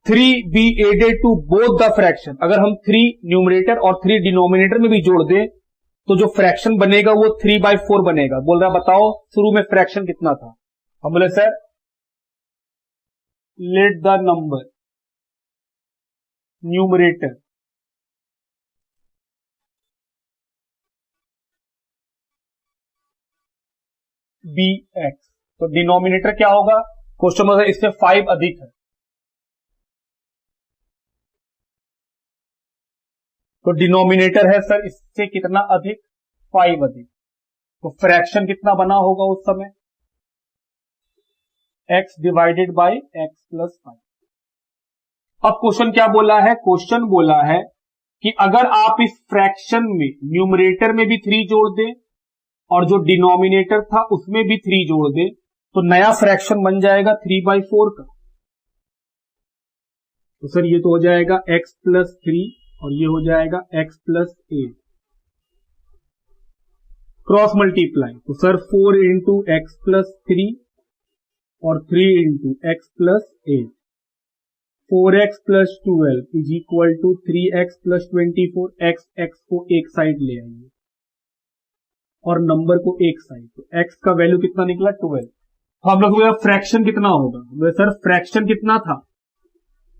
3 be added to both the fraction, अगर हम 3 न्यूमरेटर और 3 डिनोमिनेटर में भी जोड़ दें तो जो फ्रैक्शन बनेगा वो 3/4 बनेगा। बोल रहा बताओ शुरू में फ्रैक्शन कितना था, हम बोले sir let the number numerator be x, तो डिनोमिनेटर क्या होगा, क्वेश्चन में इससे 5 अधिक है, तो डिनोमिनेटर है सर इससे कितना अधिक 5 अधिक, तो फ्रैक्शन कितना बना होगा उस समय x divided by x plus 5। अब क्वेश्चन क्या बोला है? क्वेश्चन बोला है कि अगर आप इस फ्रैक्शन में न्यूमरेटर में भी 3 जोड़ दें और जो डिनोमिनेटर था उसमें भी 3 जोड़ दें तो नया फ्रैक्शन बन जाएगा 3/4 का। तो सर ये तो हो जाएगा x प्लस 3 और ये हो जाएगा x प्लस 8, क्रॉस मल्टीप्लाई। तो सर 4 इंटू एक्स प्लस 3 और 3 into x plus 8, 4x plus 12 is equal to 3x plus 24। x को एक साइड ले आइए और नंबर को एक साइड, तो x का वैल्यू कितना निकला? 12। तो हम लोग को फ्रैक्शन कितना होगा? सर फ्रैक्शन कितना था?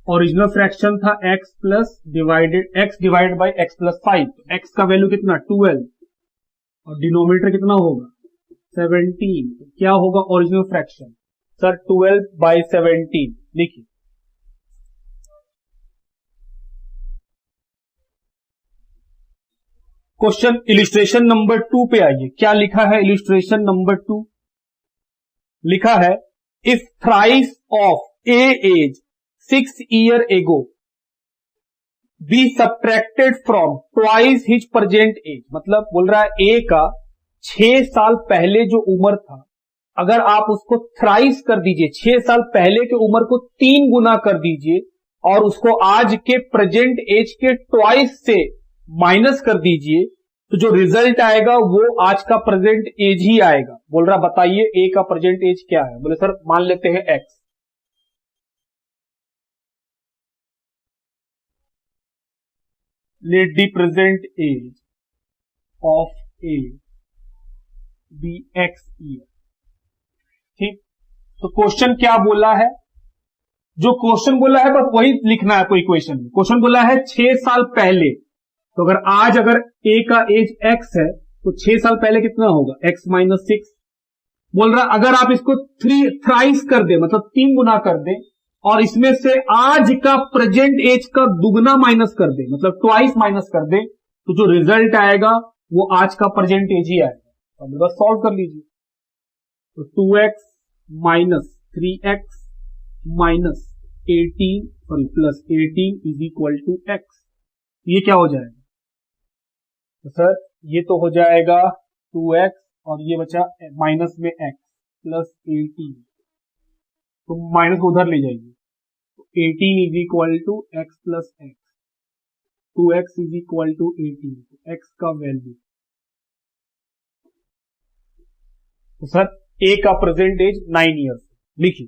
ओरिजिनल फ्रैक्शन था x plus divided by x plus 5। x का वैल्यू कितना? 12 और डिनोमिनेटर कितना होगा? 17। क्या होगा ओरिजिनल फ्रैक्शन? सर 12/17 लिखिए। क्वेश्चन इलिस्ट्रेशन नंबर 2 पे आइए। क्या लिखा है इलिस्ट्रेशन नंबर 2? लिखा है if thrice of a age 6 years ago be subtracted from twice his present age। मतलब बोल रहा है ए का 6 साल पहले जो उम्र था, अगर आप उसको थ्राइस कर दीजिए, 6 साल पहले की उम्र को 3 गुना कर दीजिए और उसको आज के प्रेजेंट एज के ट्वाइस से माइनस कर दीजिए, तो जो रिजल्ट आएगा वो आज का प्रेजेंट एज ही आएगा। बोल रहा बताइए ए का प्रेजेंट एज क्या है? बोले सर मान लेते हैं x. Let the present age of A be x year. ठीक, तो क्वेश्चन क्या बोला है? जो क्वेश्चन बोला है बस वही लिखना है। कोई क्वेश्चन में क्वेश्चन बोला है 6 साल पहले, तो अगर ए का एज x है तो 6 साल पहले कितना होगा? x minus 6। बोल रहा अगर आप इसको थ्राइस कर दे, मतलब 3 गुना कर दे और इसमें से आज का प्रेजेंट एज का दुगना माइनस कर दे, मतलब ट्वाइस माइनस कर दे, तो जो रिजल्ट आएगा वो आज का प्रेजेंट एज ही आएगा। अब बस सॉल्व कर लीजिए। तो 2x minus 3x minus 18 plus 18 is equal to x। ये क्या हो जाएगा? तो सर ये तो हो जाएगा 2x और ये बचा माइनस में x प्लस 18, तो माइनस को उधर ले जाइए। तो 18 is equal to x plus x, 2x is equal to 18, तो x का वैल्यू। तो सर a का प्रेजेंट एज 9 ईयर्स लिखिए।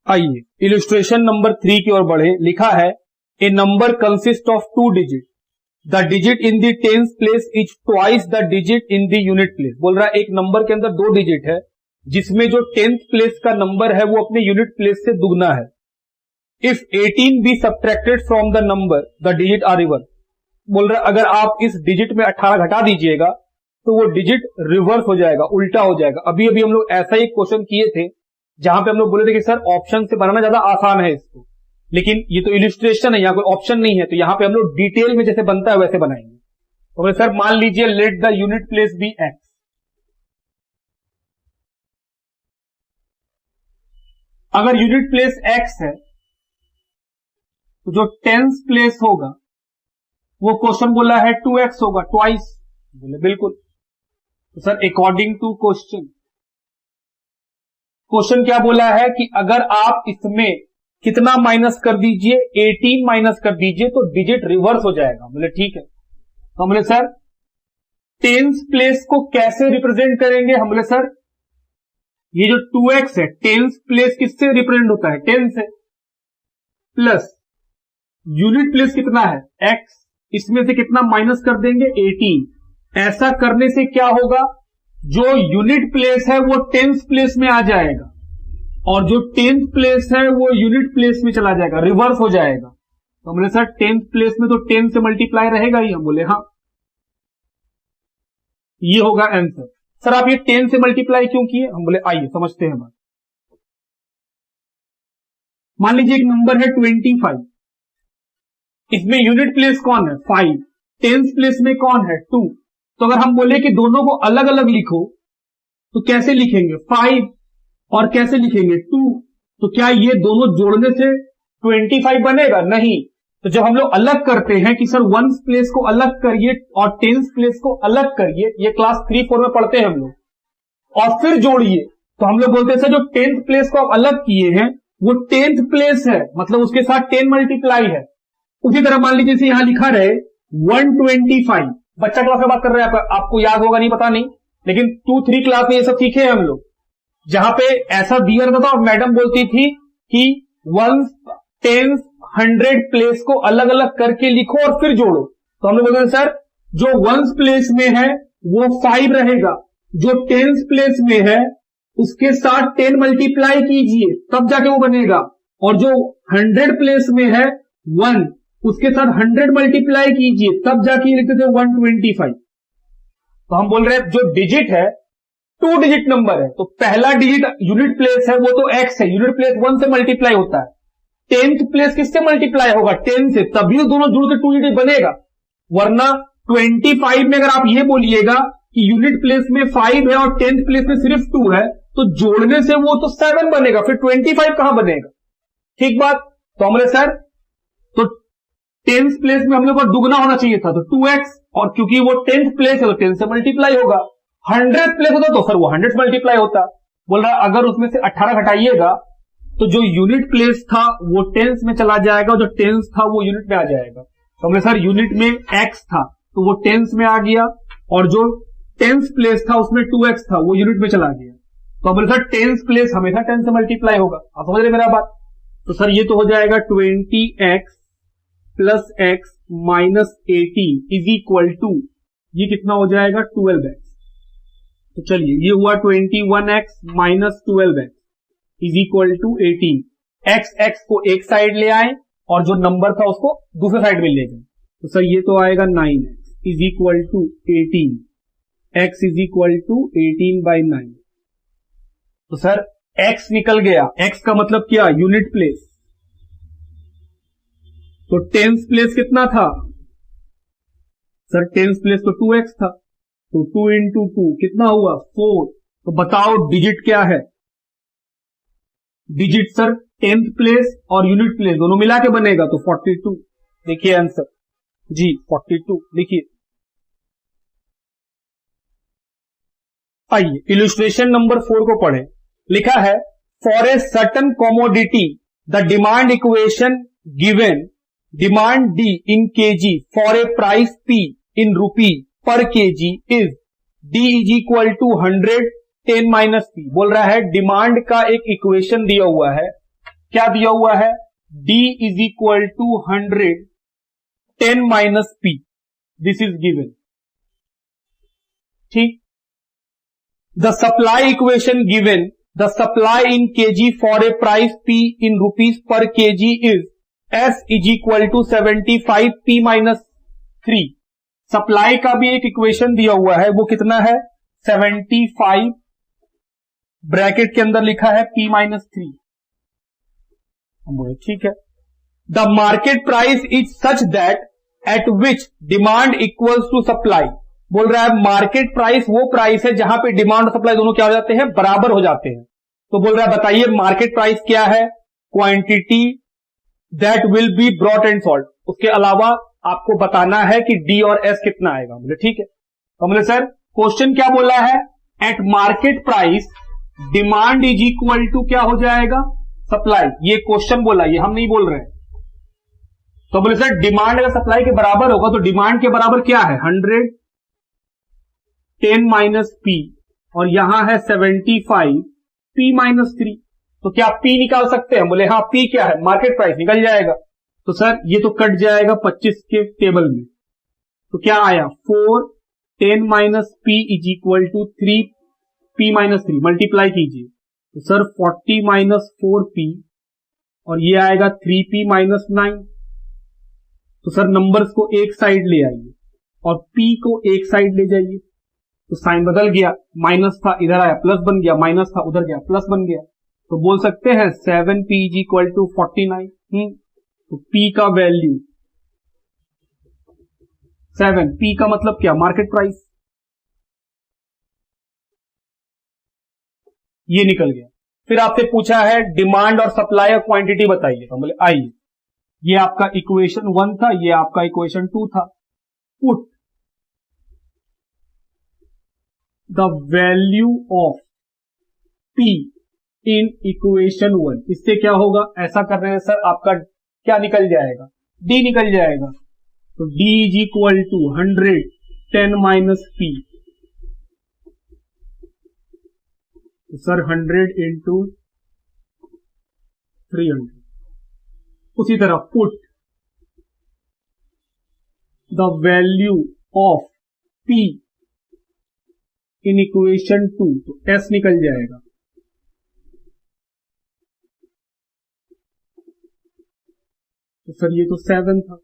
आइए इलिस्ट्रेशन नंबर 3 की ओर बढ़े। लिखा है a number consist of 2 digit, the digit in the tens place is twice the digit in the unit place. बोल रहा है एक नंबर के अंदर 2 डिजिट है जिसमें जो 10th प्लेस का नंबर है वो अपने यूनिट प्लेस से दुगना है। If 18 be subtracted from the number the digit are reversed. बोल रहा है अगर आप इस डिजिट में 18 घटा दीजिएगा तो वो डिजिट रिवर्स हो जाएगा, उल्टा हो जाएगा। अभी अभी हम लोग ऐसा ही क्वेश्चन किए थे जहां पे हम लोग बोले थे कि सर ऑप्शन से बनाना ज्यादा आसान है इसको, लेकिन ये तो इलिस्ट्रेशन है, यहाँ कोई ऑप्शन नहीं है, तो यहां पे हम लोग डिटेल में जैसे बनता है वैसे बनाएंगे। तो बोले सर मान लीजिए let the unit place be x. अगर यूनिट प्लेस एक्स है तो जो टेंस प्लेस होगा वो क्वेश्चन बोला है 2x होगा, ट्वाइस। बोले बिल्कुल। तो सर अकॉर्डिंग टू क्वेश्चन क्या बोला है कि अगर आप इसमें कितना माइनस कर दीजिए, 18 माइनस कर दीजिए तो डिजिट रिवर्स हो जाएगा। बोले ठीक है। तो हम बोले सर टेंस प्लेस को कैसे रिप्रेजेंट करेंगे? हम बोले सर ये जो 2x है टेंस प्लेस किससे रिप्रेजेंट होता है? 10 से, प्लस यूनिट प्लेस कितना है? x, इसमें से कितना माइनस कर देंगे? 18। ऐसा करने से क्या होगा? जो यूनिट प्लेस है वो टेंस प्लेस में आ जाएगा और जो टेंथ प्लेस है वो यूनिट प्लेस में चला जाएगा, रिवर्स हो जाएगा। तो हमने सर टेंथ प्लेस में तो 10 से मल्टीप्लाई रहेगा ही। हम बोले हाँ, ये होगा आंसर। सर आप ये 10 से मल्टीप्लाई क्यों किए? हम बोले आइए समझते हैं बात। मान लीजिए एक नंबर है 25, इसमें यूनिट प्लेस कौन है? 5, टेंथ प्लेस में कौन है? 2। तो अगर हम बोले कि दोनों को अलग अलग लिखो तो कैसे लिखेंगे 5 और कैसे लिखेंगे 2, तो क्या ये दोनों जोड़ने से 25 बनेगा? नहीं। तो जब हम लोग अलग करते हैं कि सर वंस प्लेस को अलग करिए और टेंस प्लेस को अलग करिए, ये क्लास 3-4 में पढ़ते हैं हम लोग, और फिर जोड़िए, तो हम लोग बोलते हैं सर जो 10th प्लेस को आप अलग किए हैं वो 10th प्लेस है, मतलब उसके साथ 10 मल्टीप्लाई है। उसी तरह मान लीजिए जैसे यहां लिखा रहे 125, बच्चा क्लास में बात कर रहे हैं, आपको याद होगा नहीं पता नहीं, लेकिन 2-3 क्लास में ये सब सीखे हैं हम लोग, जहां पे ऐसा दिया रहता था और मैडम बोलती थी कि वंस 10 100 प्लेस को अलग अलग करके लिखो और फिर जोड़ो। तो हम लोग बोलते हैं सर जो वंस प्लेस में है वो 5 रहेगा, जो 10th प्लेस में है उसके साथ 10 मल्टीप्लाई कीजिए तब जाके वो बनेगा, और जो 100 प्लेस में है 1 उसके साथ 100 मल्टीप्लाई कीजिए तब जाके लिखते थे 125। तो हम बोल रहे हैं जो डिजिट है 2 डिजिट नंबर है, तो पहला डिजिट यूनिट प्लेस है वो तो x है, यूनिट प्लेस 1 से मल्टीप्लाई होता है, 10th प्लेस किससे मल्टीप्लाई होगा? 10 से, तभी दोनों जुड़ के 2 डिजिट बनेगा। वरना 25 में अगर आप ये बोलिएगा कि यूनिट प्लेस में 5 है और 10th प्लेस में सिर्फ 2 है, तो जोड़ने से वो तो 7 बनेगा, फिर 25 कहां बनेगा? ठीक बात। तो हमने सर तो 10th प्लेस में हम लोग को दुगना होना चाहिए था, तो 2x, और क्योंकि वो 10th प्लेस है तो 10 से मल्टीप्लाई होगा। 100th प्लेस होता तो सर वो 100 से मल्टीप्लाई होता। बोल रहा अगर उसमें से 18 घटाइएगा तो जो यूनिट प्लेस था वो टेंस में चला जाएगा, जो टेंस था वो यूनिट में आ जाएगा। तो हमने सर यूनिट में x था तो वो टेंस में आ गया, और जो टेंस प्लेस था उसमें 2x था वो यूनिट में चला गया। तो हमने सर टेंस प्लेस हमेशा 10 से मल्टीप्लाई होगा। आप समझ रहे मेरा बात? तो सर ये तो हो जाएगा 20x plus x minus 18 is equal to, ये कितना हो जाएगा 12x। तो चलिए ये हुआ 21x minus 12x is equal to 18। x को एक साइड ले आए और जो नंबर था उसको दूसरे साइड में ले गए, तो सर ये तो आएगा 9x is equal to 18, x is equal to 18/9। तो सर x निकल गया, x का मतलब क्या? Unit place. तो 10th प्लेस कितना था सर? 10th प्लेस तो 2x था, तो 2 इंटू 2 कितना हुआ 4। तो बताओ डिजिट क्या है? डिजिट सर 10th प्लेस और यूनिट प्लेस दोनों मिला के बनेगा, तो 42। देखिए आंसर जी 42 लिखिए। आइए इलस्ट्रेशन नंबर 4 को पढ़ें। लिखा है for a certain commodity the demand equation given demand D in kg for a price P in rupee per kg is D is equal to 100 10 minus P. बोल रहा है डिमांड का एक इक्वेशन दिया हुआ है, क्या दिया हुआ है? D is equal to 100 10 minus P, this is given. ठीक। The supply equation given the supply in kg for a price P in rupees per kg is S is equal to 75 P minus 3। Supply का भी एक equation दिया हुआ है, वो कितना है 75 ब्रैकेट के अंदर लिखा है P माइनस 3। ठीक है। The market price is such that at which demand equals to supply. बोल रहा है मार्केट प्राइस वो प्राइस है जहां पे डिमांड और सप्लाई दोनों क्या हो जाते हैं? बराबर हो जाते हैं। तो बोल रहा है बताइए मार्केट प्राइस क्या है? Quantity that will be brought and salt. उसके अलावा आपको बताना है कि डी और एस कितना आएगा। बोले ठीक है। तो बोले सर क्वेश्चन क्या बोला है? At market price demand is equal to क्या हो जाएगा? सप्लाई। ये क्वेश्चन बोला, ये हम नहीं बोल रहे हैं। तो बोले सर डिमांड अगर सप्लाई के बराबर होगा तो डिमांड के बराबर क्या है? 100 10 माइनस पी, और यहां है 75 पी माइनस 3। तो क्या पी निकाल सकते हैं? बोले हाँ। पी क्या है? Market price. निकल जाएगा। तो सर ये तो कट जाएगा 25 के टेबल में, तो क्या आया 4 10 minus P is equal to 3 P minus 3। Multiply कीजिए तो सर 40 माइनस 4 पी, और ये आएगा 3p माइनस 9। तो सर नंबर्स को एक साइड ले आइए और p को एक साइड ले जाइए, तो साइन बदल गया, माइनस था इधर आया प्लस बन गया, माइनस था उधर गया प्लस बन गया। तो बोल सकते हैं 7p इज इक्वल टू 49। तो p का वैल्यू 7, p का मतलब क्या? Market price. ये निकल गया। फिर आपसे पूछा है डिमांड और सप्लाई और क्वांटिटी बताइए, तो बोले आइए, ये आपका इक्वेशन 1 था, ये आपका इक्वेशन 2 था। Put the value of P in equation 1, इससे क्या होगा, ऐसा कर रहे हैं सर, आपका क्या निकल जाएगा, D निकल जाएगा। तो D is equal to 100 10 minus P, तो सर 100 इंटू 300। उसी तरह put the value of P in equation 2, तो S निकल जाएगा। तो सर ये तो 7 था,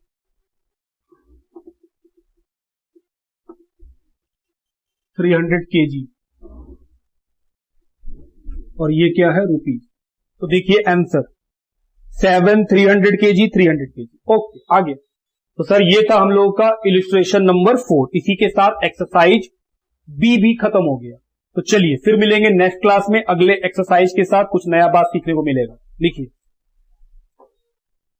300 kg, और ये क्या है, रुपीज। तो देखिए आंसर 7 300 kg 300 kg। ओके, आगे। तो सर ये था हम लोगों का इलिस्ट्रेशन नंबर 4। इसी के साथ एक्सरसाइज बी भी खत्म हो गया। तो चलिए फिर मिलेंगे नेक्स्ट क्लास में अगले एक्सरसाइज के साथ, कुछ नया बात सीखने को मिलेगा। लिखिए।